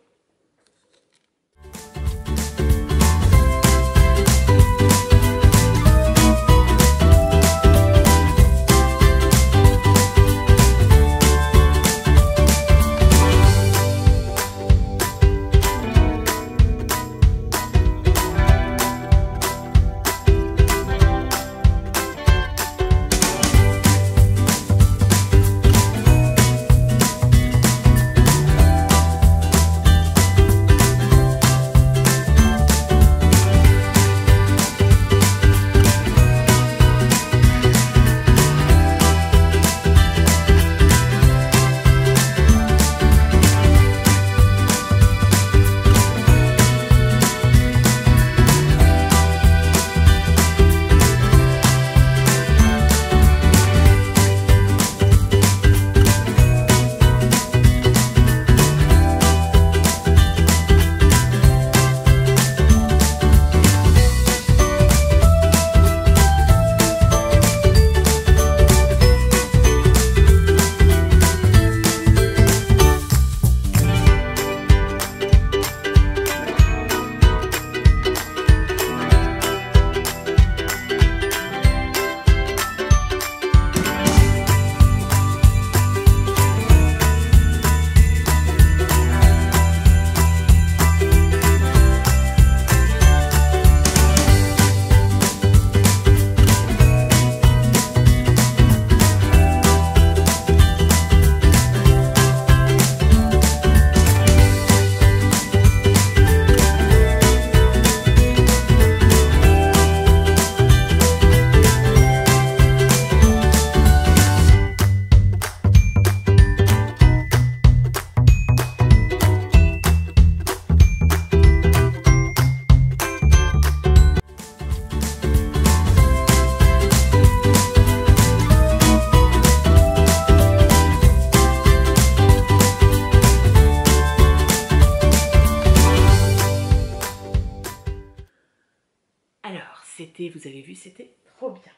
Vous avez vu, c'était trop bien.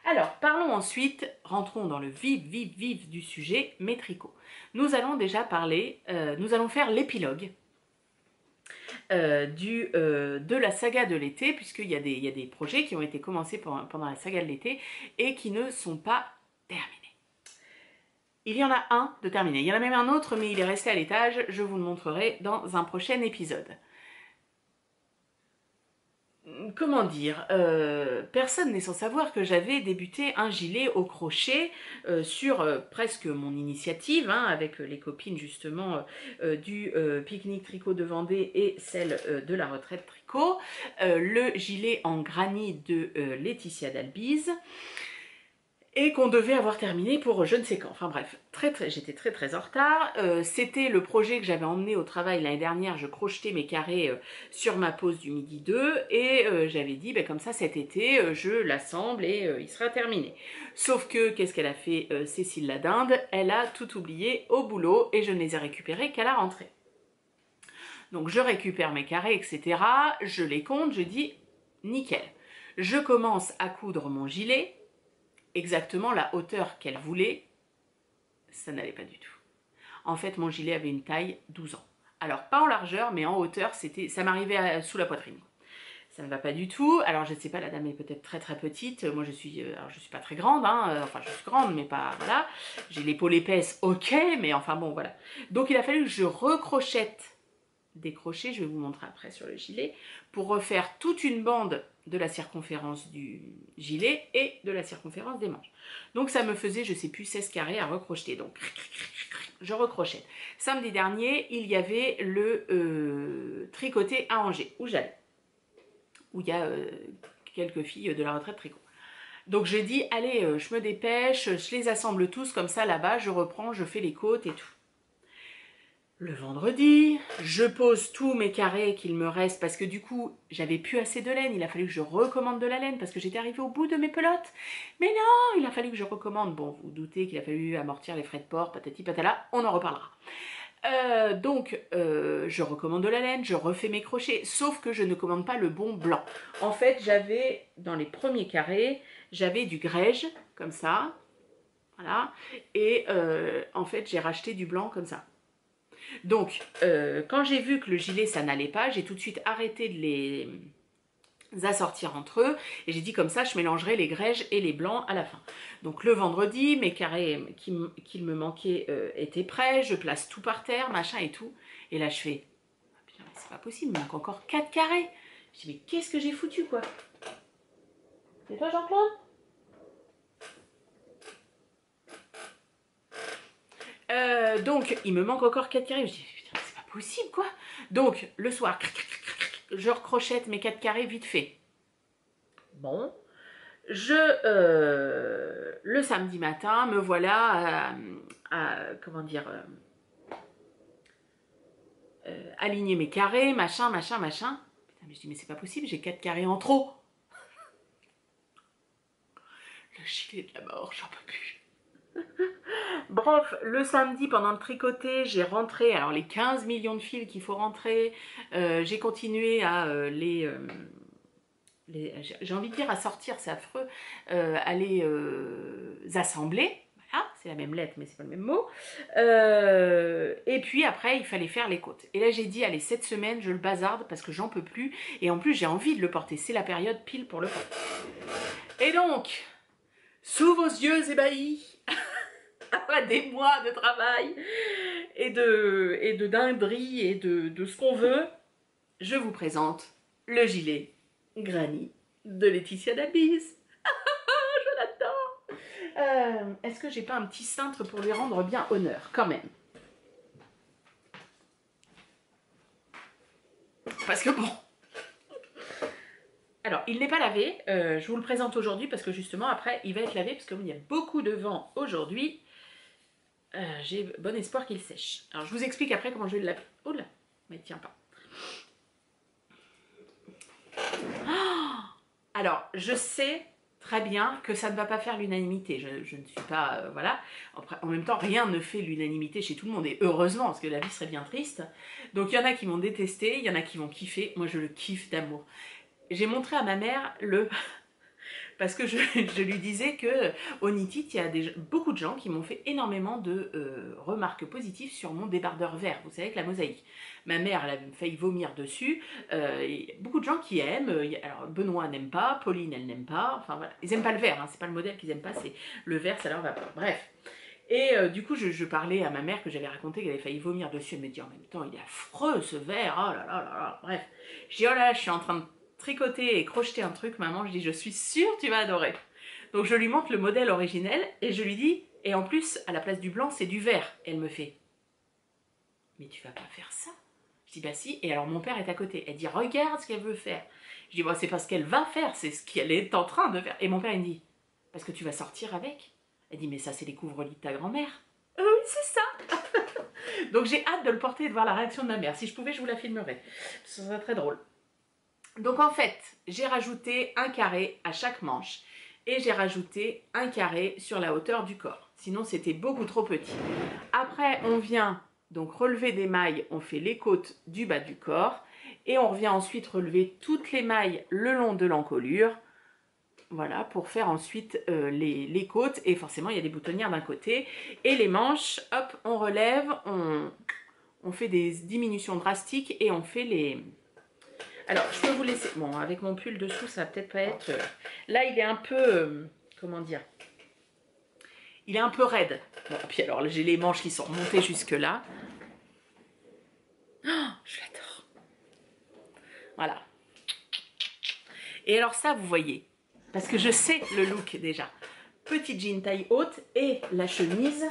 Alors, parlons ensuite, rentrons dans le vif du sujet, mes tricots. Nous allons déjà parler, nous allons faire l'épilogue de la saga de l'été, puisqu'il y a des projets qui ont été commencés pendant la saga de l'été et qui ne sont pas terminés. Il y en a un de terminé, il y en a même un autre, mais il est resté à l'étage, je vous le montrerai dans un prochain épisode. Comment dire, personne n'est sans savoir que j'avais débuté un gilet au crochet sur presque mon initiative, hein, avec les copines justement du pique-nique tricot de Vendée et celle de la retraite tricot, le gilet en granit de Laetitia d'Albise, et qu'on devait avoir terminé pour je ne sais quand. Enfin bref, j'étais très en retard. C'était le projet que j'avais emmené au travail l'année dernière. Je crochetais mes carrés sur ma pause du midi 2 et j'avais dit comme ça cet été je l'assemble et il sera terminé. Sauf que qu'est-ce qu'elle a fait Cécile la dinde? Elle a tout oublié au boulot et je ne les ai récupérés qu'à la rentrée. Donc je récupère mes carrés, etc. Je les compte, je dis nickel. Je commence à coudre mon gilet. Exactement la hauteur qu'elle voulait, ça n'allait pas du tout. En fait, mon gilet avait une taille 12 ans. Alors, pas en largeur, mais en hauteur, ça m'arrivait sous la poitrine. Ça ne va pas du tout. Alors, je ne sais pas, la dame est peut-être très petite. Moi, je suis pas très grande, hein. Enfin, je suis grande, mais pas, voilà. J'ai l'épaule épaisse, ok, mais enfin bon, voilà. Donc, il a fallu que je recrochette des crochets, je vais vous montrer après sur le gilet, pour refaire toute une bande de la circonférence du gilet et de la circonférence des manches. Donc ça me faisait, je sais plus, 16 carrés à recrocheter. Donc je recrochette. Samedi dernier, il y avait le tricoté à Angers, où j'allais. Où il y a quelques filles de la retraite tricot. Donc j'ai dit, allez, je me dépêche, je les assemble tous, comme ça là-bas, je reprends, je fais les côtes et tout. Le vendredi, je pose tous mes carrés qu'il me reste parce que du coup, j'avais plus assez de laine. Il a fallu que je recommande de la laine parce que j'étais arrivée au bout de mes pelotes. Mais non, il a fallu que je recommande. Bon, vous doutez qu'il a fallu amortir les frais de port, patati patala, on en reparlera. Je recommande de la laine, je refais mes crochets, sauf que je ne commande pas le bon blanc. En fait, j'avais, dans les premiers carrés, j'avais du grège, comme ça, voilà, et en fait, j'ai racheté du blanc comme ça. Donc, quand j'ai vu que le gilet, ça n'allait pas, j'ai tout de suite arrêté de les assortir entre eux, et j'ai dit comme ça, je mélangerai les grèges et les blancs à la fin. Donc le vendredi, mes carrés qu'il me manquait étaient prêts, je place tout par terre, machin et tout, et là je fais, ah, putain, c'est pas possible, il me manque encore 4 carrés. Je dis, mais qu'est-ce que j'ai foutu, quoi? C'est toi, Jean-Claude? Donc, il me manque encore 4 carrés. Je dis, putain, c'est pas possible, quoi. Donc, le soir, je recrochette mes 4 carrés vite fait. Bon. Le samedi matin, me voilà comment dire, aligner mes carrés, machin. Putain, mais je dis, mais c'est pas possible, j'ai 4 carrés en trop. Le gilet de la mort, j'en peux plus. Bref, le samedi, pendant le tricoté, j'ai rentré, alors les 15 millions de fils qu'il faut rentrer, j'ai continué à j'ai envie de dire à sortir, c'est affreux, à les assembler. Voilà, c'est la même lettre, mais c'est pas le même mot. Et puis après, il fallait faire les côtes. Et là, j'ai dit, allez, cette semaine, je le bazarde parce que j'en peux plus. Et en plus, j'ai envie de le porter. C'est la période pile pour le porter. Et donc, sous vos yeux ébahis, après des mois de travail et de dinderie et de ce qu'on veut, je vous présente le gilet Granny de Laetitia Dabise. Je l'adore. Est-ce que j'ai pas un petit cintre pour lui rendre bien honneur, quand même? Parce que bon... Alors, il n'est pas lavé. Je vous le présente aujourd'hui parce que justement, après, il va être lavé parce qu'il y a beaucoup de vent aujourd'hui. J'ai bon espoir qu'il sèche. Alors, je vous explique après comment je vais le laver. Oh là, mais il tient pas. Alors, je sais très bien que ça ne va pas faire l'unanimité. Je ne suis pas... voilà. En même temps, rien ne fait l'unanimité chez tout le monde. Et heureusement, parce que la vie serait bien triste. Donc, il y en a qui m'ont détesté, il y en a qui vont kiffer. Moi, je le kiffe d'amour. J'ai montré à ma mère le... Parce que je lui disais que au Knit-It, il y a beaucoup de gens qui m'ont fait énormément de remarques positives sur mon débardeur vert, vous savez, avec la mosaïque. Ma mère, elle a failli vomir dessus. Beaucoup de gens qui aiment. Alors, Benoît n'aime pas, Pauline, elle n'aime pas. Enfin, voilà. Ils n'aiment pas le vert, hein, c'est pas le modèle qu'ils n'aiment pas, c'est le vert, ça leur va pas. Bref. Et du coup, je parlais à ma mère que j'avais raconté qu'elle avait failli vomir dessus. Elle me dit, en même temps, il est affreux, ce vert. Oh là là là là. Bref. Je dis, oh là là, je suis en train de tricoter et crocheter un truc, maman, je dis, je suis sûre tu vas adorer. Donc je lui montre le modèle originel et je lui dis, et en plus, à la place du blanc, c'est du vert. Et elle me fait, mais tu vas pas faire ça? Je dis, bah si. Et alors mon père est à côté. Elle dit, regarde ce qu'elle veut faire. Je dis, bon, c'est pas ce qu'elle va faire, c'est ce qu'elle est en train de faire. Et mon père, il me dit, parce que tu vas sortir avec. Elle dit, mais ça, c'est les couvre-lits de ta grand-mère. Oui, c'est ça. Donc j'ai hâte de le porter et de voir la réaction de ma mère. Si je pouvais, je vous la filmerais. Ce serait très drôle. Donc en fait, j'ai rajouté un carré à chaque manche et j'ai rajouté un carré sur la hauteur du corps. Sinon, c'était beaucoup trop petit. Après, on vient donc relever des mailles, on fait les côtes du bas du corps et on revient ensuite relever toutes les mailles le long de l'encolure. Voilà, pour faire ensuite les côtes et forcément, il y a des boutonnières d'un côté. Et les manches, hop, on relève, on fait des diminutions drastiques et on fait les... Alors, je peux vous laisser... Bon, avec mon pull dessous, ça va peut-être pas être... Là, il est un peu... comment dire? Il est un peu raide. Bon, puis alors, j'ai les manches qui sont remontées jusque-là. Oh, je l'adore. Voilà. Et alors ça, vous voyez, parce que je sais le look déjà. Petit jean taille haute et la chemise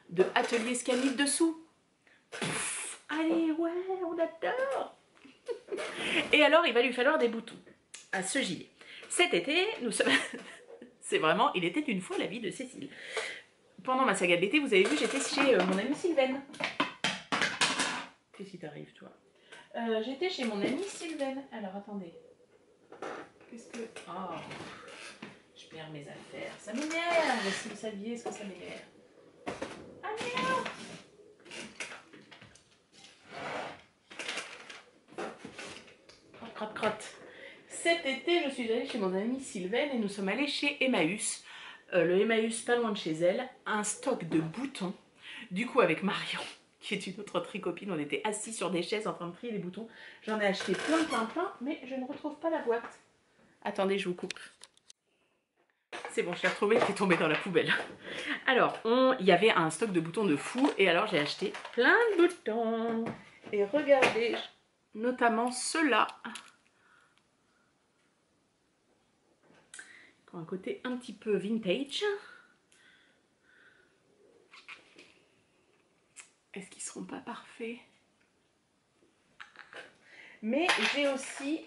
de Atelier Scamit dessous. Pff, allez, ouais, on adore. Et alors, il va lui falloir des boutons à ce gilet. Cet été, nous sommes... C'est vraiment, il était une fois la vie de Cécile. Pendant ma saga de l'été, vous avez vu, j'étais chez mon amie Sylvaine. Qu'est-ce qui t'arrive, toi? J'étais chez mon amie Sylvaine. Alors, attendez. Qu'est-ce que... Oh, je perds mes affaires. Ça m'énerve, si vous saviez ce que ça m'énerve. Ah, merde! Crotte, crotte, crotte. Cet été, je suis allée chez mon amie Sylvaine et nous sommes allés chez Emmaüs. Le Emmaüs, pas loin de chez elle. Un stock de boutons. Du coup, avec Marion, qui est une autre tricopine, on était assis sur des chaises en train de trier les boutons. J'en ai acheté plein, plein, plein, mais je ne retrouve pas la boîte. Attendez, je vous coupe. C'est bon, je l'ai retrouvée, elle est tombée dans la poubelle. Alors, il y avait un stock de boutons de fou, et alors j'ai acheté plein de boutons. Et regardez, notamment ceux-là, qui ont un côté un petit peu vintage. Est-ce qu'ils seront pas parfaits? Mais j'ai aussi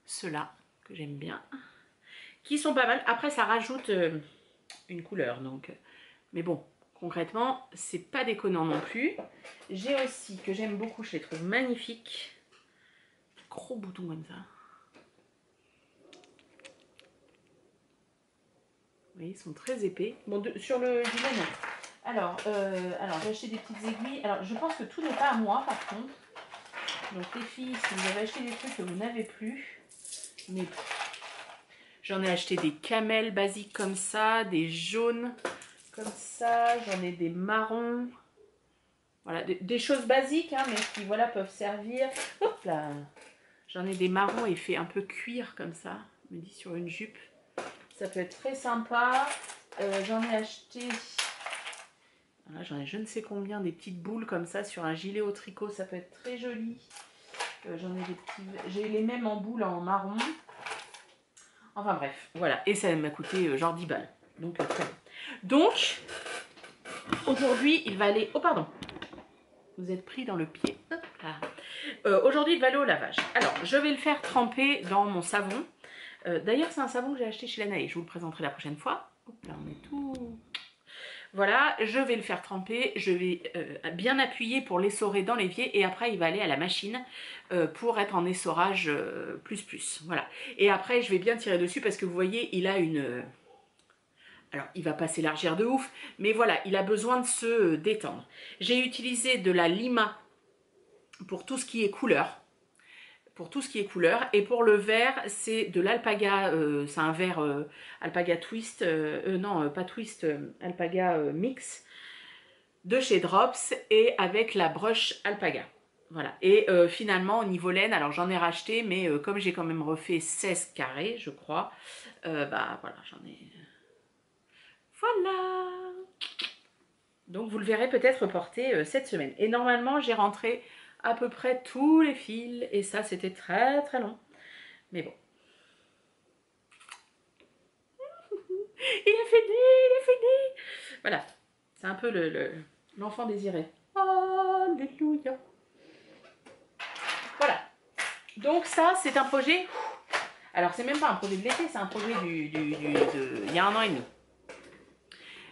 ceux-là, que j'aime bien, qui sont pas mal. Après, ça rajoute une couleur, donc. Mais bon, concrètement, c'est pas déconnant non plus. J'ai aussi, que j'aime beaucoup, je les trouve magnifiques, gros boutons comme ça. Vous voyez, ils sont très épais. Bon, sur le gilet, non. Alors j'ai acheté des petites aiguilles. Alors, je pense que tout n'est pas à moi, par contre. Donc, les filles, si vous avez acheté des trucs que vous n'avez plus, mais j'en ai acheté des camels basiques comme ça, des jaunes comme ça, j'en ai des marrons. Voilà, des choses basiques, hein, mais qui, voilà, peuvent servir. Hop là. J'en ai des marrons effet un peu cuir comme ça, je me dis sur une jupe. Ça peut être très sympa. J'en ai acheté, voilà, j'en ai je ne sais combien, des petites boules comme ça sur un gilet au tricot, ça peut être très joli. J'en ai des petits, j'ai les mêmes en boule en marron. Enfin bref, voilà. Et ça m'a coûté genre 10 balles. Donc très bien. Donc, aujourd'hui, il va aller... Oh pardon, vous êtes pris dans le pied. Aujourd'hui, il va aller au lavage. Alors, je vais le faire tremper dans mon savon. D'ailleurs, c'est un savon que j'ai acheté chez Lanae. Je vous le présenterai la prochaine fois. Hop là, on est tout... Voilà, je vais le faire tremper. Je vais bien appuyer pour l'essorer dans l'évier. Et après, il va aller à la machine pour être en essorage plus. Voilà. Et après, je vais bien tirer dessus parce que vous voyez, il a une... Alors, il va pas s'élargir de ouf, mais voilà, il a besoin de se détendre. J'ai utilisé de la lima pour tout ce qui est couleur. Et pour le vert, c'est de l'alpaga, c'est un vert alpaga twist, non, pas twist, alpaga mix de chez Drops et avec la broche alpaga. Voilà, et finalement au niveau laine, alors j'en ai racheté, mais comme j'ai quand même refait 16 carrés, je crois, bah voilà, j'en ai... Voilà. Donc vous le verrez peut-être porter cette semaine. Et normalement, j'ai rentré à peu près tous les fils. Et ça, c'était très très long. Mais bon. Il est fini. Voilà. C'est un peu l'enfant désiré. Alléluia. Voilà. Donc ça, c'est un projet... Alors, c'est même pas un projet de l'été, c'est un projet il y a 1 an et demi.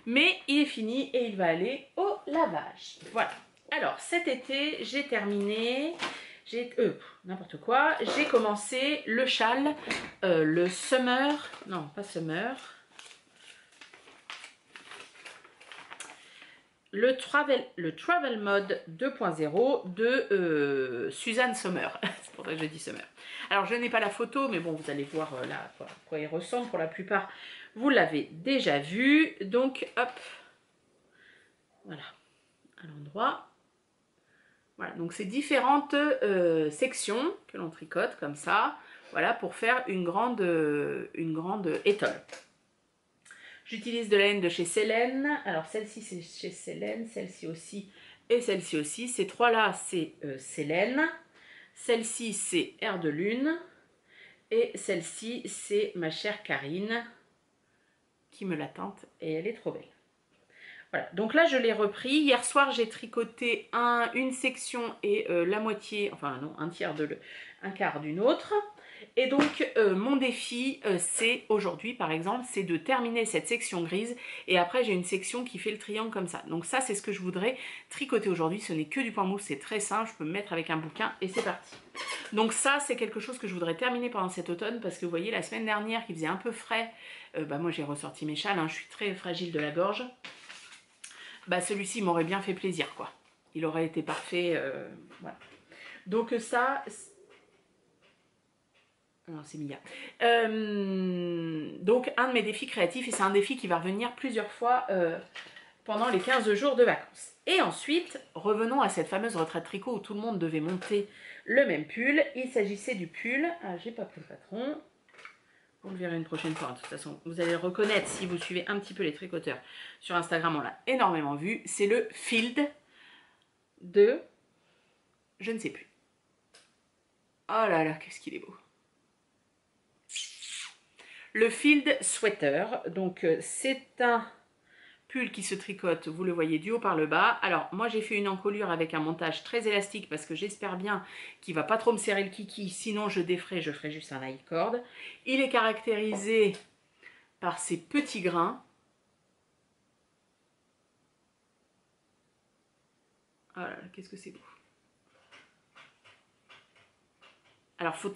Mais il est fini et il va aller au lavage. Voilà. Alors, cet été, j'ai terminé... n'importe quoi. J'ai commencé le châle, le summer... Non, pas summer. Le travel mode 2.0 de Suzanne Sommer. C'est pour ça que je dis Sommer. Alors, je n'ai pas la photo, mais bon, vous allez voir là à quoi il ressemble. Pour la plupart, vous l'avez déjà vu. Donc, hop. Voilà. À l'endroit. Voilà. Donc, c'est différentes sections que l'on tricote comme ça. Voilà, pour faire une grande étole. J'utilise de la laine de chez Célène. Alors, celle-ci, c'est chez Célène. Celle-ci aussi. Et celle-ci aussi. Ces trois-là, c'est Célène. Celle-ci, c'est Air de Lune. Et celle-ci, c'est ma chère Karine qui me l'attente. Et elle est trop belle. Voilà. Donc là, je l'ai repris. Hier soir, j'ai tricoté une section et la moitié, enfin non, un quart d'une autre. Et donc mon défi c'est aujourd'hui par exemple, c'est de terminer cette section grise et après j'ai une section qui fait le triangle comme ça. Donc ça c'est ce que je voudrais tricoter aujourd'hui, ce n'est que du point mousse, c'est très simple, je peux me mettre avec un bouquin et c'est parti. Donc ça c'est quelque chose que je voudrais terminer pendant cet automne parce que vous voyez la semaine dernière qui faisait un peu frais, moi j'ai ressorti mes châles, hein, je suis très fragile de la gorge. Celui-ci m'aurait bien fait plaisir quoi. Il aurait été parfait, voilà. Donc ça... Non, c'est Mia. Donc, un de mes défis créatifs, et c'est un défi qui va revenir plusieurs fois pendant les 15 jours de vacances. Et ensuite, revenons à cette fameuse retraite tricot où tout le monde devait monter le même pull. Il s'agissait du pull... Ah, j'ai pas pris le patron. Vous le verrez une prochaine fois. De toute façon, vous allez le reconnaître si vous suivez un petit peu les tricoteurs sur Instagram. On l'a énormément vu. C'est le Field de... Je ne sais plus. Oh là là, qu'est-ce qu'il est beau. Le Field Sweater, donc c'est un pull qui se tricote, vous le voyez du haut par le bas. Alors moi j'ai fait une encolure avec un montage très élastique parce que j'espère bien qu'il ne va pas trop me serrer le kiki, sinon je défrais, je ferai juste un high cord. Il est caractérisé par ces petits grains. Oh là là, qu'est-ce que c'est beau. Alors faut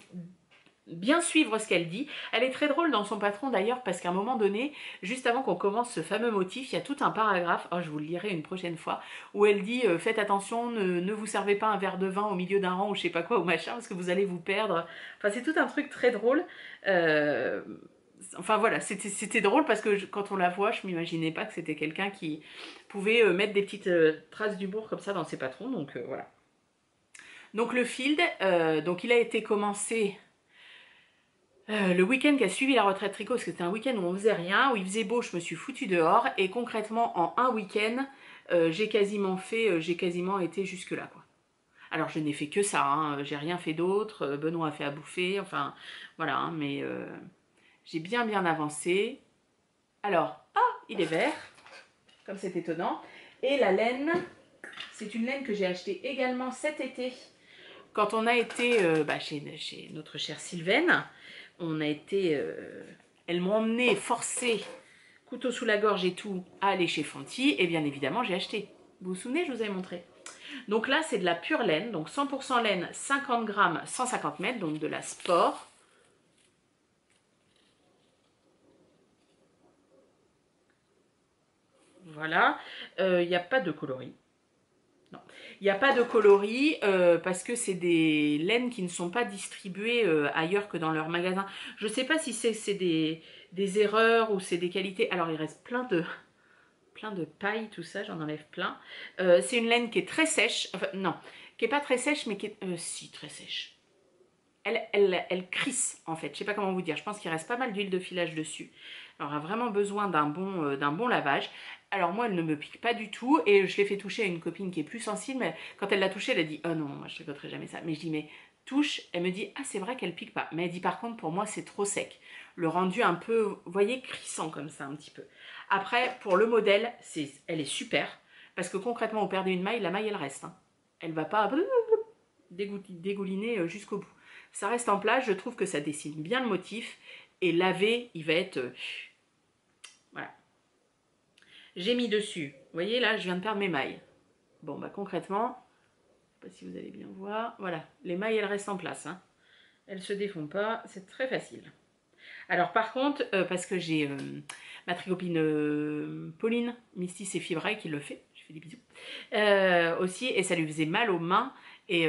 bien suivre ce qu'elle dit. Elle est très drôle dans son patron d'ailleurs parce qu'à un moment donné, juste avant qu'on commence ce fameux motif, il y a tout un paragraphe, je vous le lirai une prochaine fois, où elle dit faites attention, ne vous servez pas un verre de vin au milieu d'un rang ou je sais pas quoi ou machin parce que vous allez vous perdre. Enfin c'est tout un truc très drôle. Enfin voilà, c'était drôle parce que quand on la voit, je m'imaginais pas que c'était quelqu'un qui pouvait mettre des petites traces d'humour comme ça dans ses patrons, donc voilà. Donc le Field, donc il a été commencé... le week-end qui a suivi la retraite tricot, parce que c'était un week-end où on faisait rien, où il faisait beau, je me suis foutue dehors, et concrètement en un week-end, j'ai quasiment été jusque là quoi. Alors je n'ai fait que ça, hein, j'ai rien fait d'autre, Benoît a fait à bouffer, enfin voilà, hein, mais j'ai bien avancé. Alors, il est vert, comme c'est étonnant, et la laine, c'est une laine que j'ai achetée également cet été, quand on a été chez notre chère Sylvaine. On a été... elles m'ont emmené, forcé, couteau sous la gorge et tout, à aller chez Fonty. Et bien évidemment, j'ai acheté. Vous vous souvenez, je vous avais montré. Donc là, c'est de la pure laine. Donc 100% laine, 50 grammes, 150 mètres. Donc de la sport. Voilà. Il n'y a pas de coloris. Non. Il n'y a pas de coloris parce que c'est des laines qui ne sont pas distribuées ailleurs que dans leur magasin. Je ne sais pas si c'est des erreurs ou c'est des qualités. Alors il reste plein de paille, tout ça, j'en enlève plein. C'est une laine qui est très sèche. Enfin non, qui n'est pas très sèche mais qui est... si, très sèche. Elle crisse en fait, je ne sais pas comment vous dire. Je pense qu'il reste pas mal d'huile de filage dessus. Alors, elle a vraiment besoin d'un bon lavage. Alors moi, elle ne me pique pas du tout et je l'ai fait toucher à une copine qui est plus sensible. Mais quand elle l'a touchée, elle a dit « Oh non, moi je ne tricoterai jamais ça ». Mais je dis « Mais touche ». Elle me dit « Ah, c'est vrai qu'elle pique pas ». Mais elle dit « Par contre, pour moi, c'est trop sec ». Le rendu un peu, vous voyez, crissant comme ça un petit peu. Après, pour le modèle, elle est super. Parce que concrètement, vous perdez une maille, la maille, elle reste. Hein. Elle ne va pas dégouliner jusqu'au bout. Ça reste en place, je trouve que ça dessine bien le motif. Et lavé, il va être... voilà. J'ai mis dessus. Vous voyez, là, je viens de perdre mes mailles. Bon, concrètement, je ne sais pas si vous allez bien voir. Voilà, les mailles, elles restent en place. Hein. Elles ne se défont pas, c'est très facile. Alors, par contre, parce que j'ai ma tricopine Pauline, Misty, c'est Fibraille qui le fait. Je fais des bisous. Aussi, et ça lui faisait mal aux mains. Et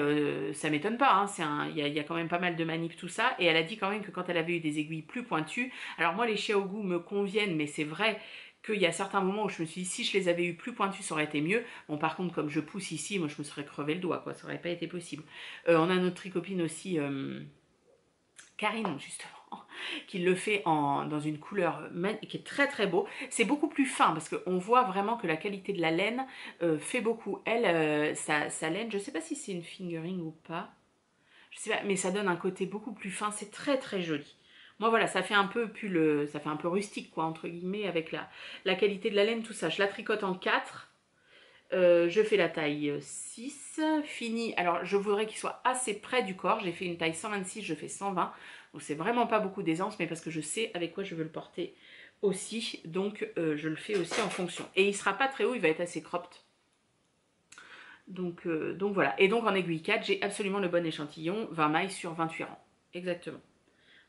ça m'étonne pas, hein, y a quand même pas mal de manip tout ça. Et elle a dit quand même que quand elle avait eu des aiguilles plus pointues, alors moi les Xiaogu me conviennent, mais c'est vrai qu'il y a certains moments où je me suis dit si je les avais eu plus pointues ça aurait été mieux. Bon par contre comme je pousse ici, moi je me serais crevé le doigt quoi, ça aurait pas été possible. On a notre tricopine aussi, Karine justement, qui le fait dans une couleur qui est très très beau. C'est beaucoup plus fin parce qu'on voit vraiment que la qualité de la laine fait beaucoup. Elle, sa laine, je ne sais pas si c'est une fingering ou pas, je sais pas, mais ça donne un côté beaucoup plus fin, c'est très très joli. Moi voilà, ça fait un peu pull, ça fait un peu rustique quoi, entre guillemets, avec la qualité de la laine, tout ça. Je la tricote en 4. Je fais la taille 6, fini. Alors je voudrais qu'il soit assez près du corps, j'ai fait une taille 126, je fais 120. Donc c'est vraiment pas beaucoup d'aisance, mais parce que je sais avec quoi je veux le porter aussi, donc je le fais aussi en fonction. Et il sera pas très haut, il va être assez cropped. Donc voilà. Et donc en aiguille 4, j'ai absolument le bon échantillon, 20 mailles sur 28 rangs. Exactement.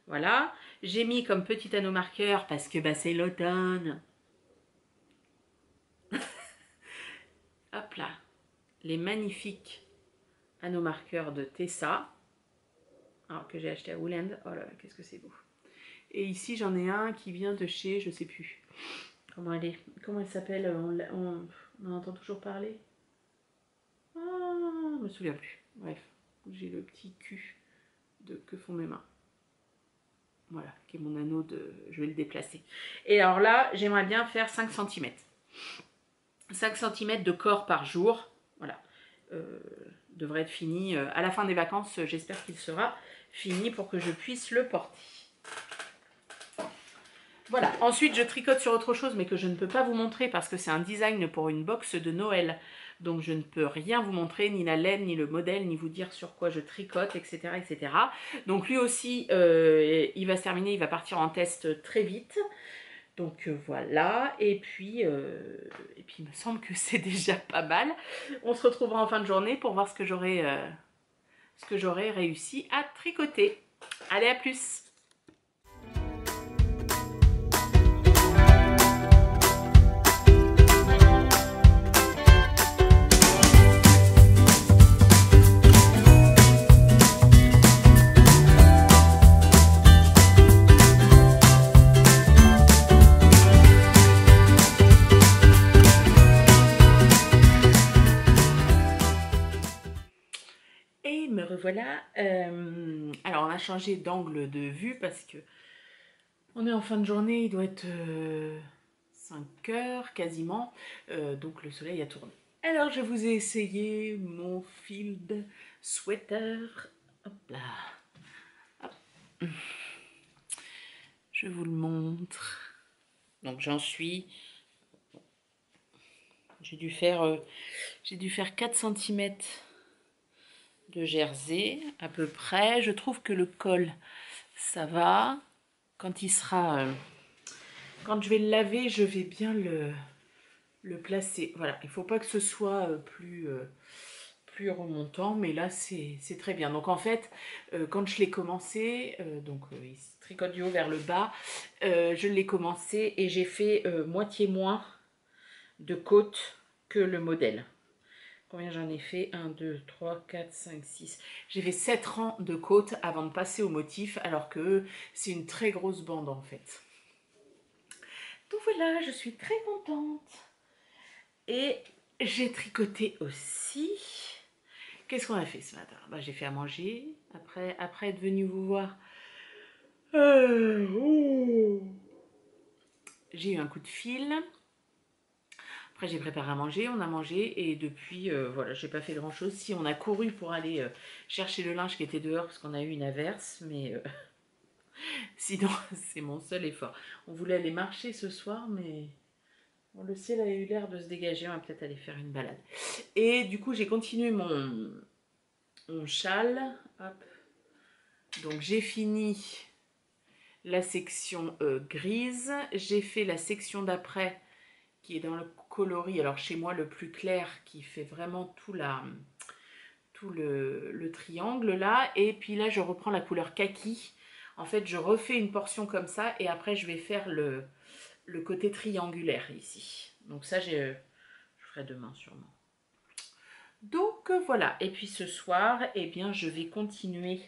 Voilà. J'ai mis comme petit anneau marqueur, parce que bah, c'est l'automne. Hop là. Les magnifiques anneaux marqueurs de Tessa. Alors que j'ai acheté à Wooland. Oh là là, qu'est-ce que c'est beau. Et ici, j'en ai un qui vient de chez, je sais plus comment elle est. Comment elle s'appelle, on en entend toujours parler. Ah, je me souviens plus. Bref, j'ai le petit cul de que font mes mains. Voilà, qui est mon anneau de... Je vais le déplacer. Et alors là, j'aimerais bien faire 5 cm. 5 cm de corps par jour. Voilà. Devrait être fini. À la fin des vacances, j'espère qu'il sera fini pour que je puisse le porter. Voilà. Ensuite, je tricote sur autre chose, mais que je ne peux pas vous montrer parce que c'est un design pour une box de Noël. Donc, je ne peux rien vous montrer, ni la laine, ni le modèle, ni vous dire sur quoi je tricote, etc. etc. Donc, lui aussi, il va se terminer, il va partir en test très vite. Donc, voilà. Et puis, il me semble que c'est déjà pas mal. On se retrouvera en fin de journée pour voir ce que j'aurai réussi à tricoter. Allez, à plus! Me revoilà. Alors on a changé d'angle de vue parce que on est en fin de journée, il doit être 5 heures quasiment, donc le soleil a tourné. Alors je vous ai essayé mon field sweater. Hop là. Hop. Je vous le montre. Donc j'en suis. J'ai dû faire 4 cm de jersey à peu près. Je trouve que le col ça va. Quand il sera quand je vais le laver, je vais bien le placer. Voilà, il faut pas que ce soit plus remontant, mais là c'est très bien. Donc en fait, quand je l'ai commencé, il se tricote du haut vers le bas, je l'ai commencé et j'ai fait moitié moins de côte que le modèle. Combien j'en ai fait? 1, 2, 3, 4, 5, 6. J'ai fait 7 rangs de côte avant de passer au motif, alors que c'est une très grosse bande en fait. Donc voilà, je suis très contente. Et j'ai tricoté aussi. Qu'est-ce qu'on a fait ce matin? Bah, j'ai fait à manger. Après être venue vous voir, j'ai eu un coup de fil. Après, j'ai préparé à manger, on a mangé et depuis, voilà, j'ai pas fait grand chose. Si, on a couru pour aller chercher le linge qui était dehors parce qu'on a eu une averse, mais sinon, c'est mon seul effort. On voulait aller marcher ce soir, mais bon, le ciel a eu l'air de se dégager, on va peut-être aller faire une balade. Et du coup, j'ai continué mon châle. Hop. Donc, j'ai fini la section grise. J'ai fait la section d'après qui est dans le coloris, alors chez moi le plus clair, qui fait vraiment tout le triangle là, et puis là je reprends la couleur kaki. En fait je refais une portion comme ça et après je vais faire le côté triangulaire ici. Donc ça je ferai demain sûrement. Donc voilà, et puis ce soir eh bien je vais continuer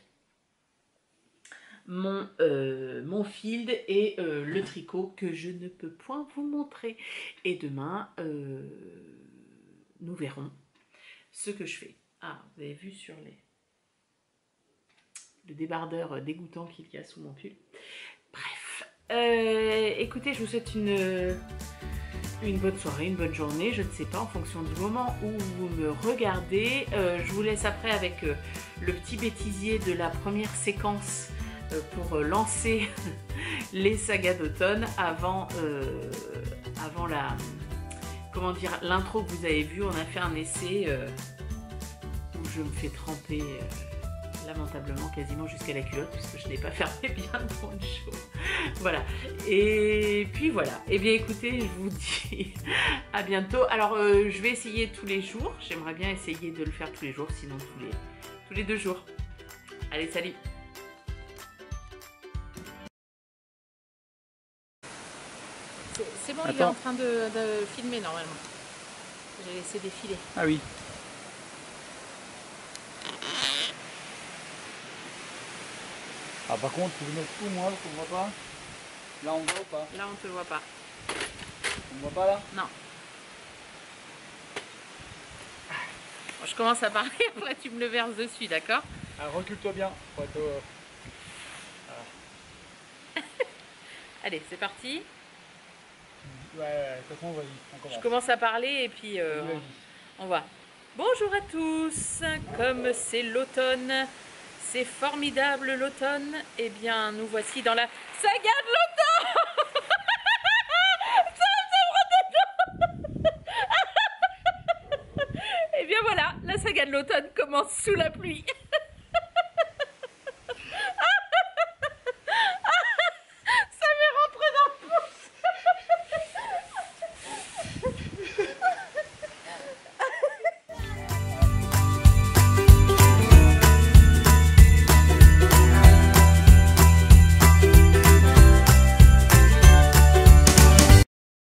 mon field et le tricot que je ne peux point vous montrer. Et demain, nous verrons ce que je fais. Ah, vous avez vu sur le débardeur dégoûtant qu'il y a sous mon pull. Bref, écoutez, je vous souhaite une bonne soirée, une bonne journée, je ne sais pas, en fonction du moment où vous me regardez. Je vous laisse après avec le petit bêtisier de la première séquence pour lancer les sagas d'automne avant l'intro que vous avez vue. On a fait un essai où je me fais tremper lamentablement quasiment jusqu'à la culotte puisque je n'ai pas fermé bien le poncho. Voilà, et puis voilà, et bien écoutez, je vous dis à bientôt. Alors je vais essayer tous les jours, j'aimerais bien essayer de le faire tous les jours, sinon tous les 2 jours. Allez, salut. C'est bon, attends. Il est en train de filmer normalement. J'ai laissé défiler. Ah oui. Ah par contre, tu veux mettre tout moi, qu'on voit pas. Là on voit ou pas? Là on te voit pas. On voit pas là? Non. Bon, je commence à parler, après tu me le verses dessus, d'accord? Ah, recule-toi bien. Pour être, Allez, c'est parti. Ouais, de toute façon, vas-y, on commence. Je commence à parler et puis on va. Bonjour à tous, comme c'est l'automne, c'est formidable l'automne, et bien nous voici dans la saga de l'automne. Et bien voilà, la saga de l'automne commence sous la pluie.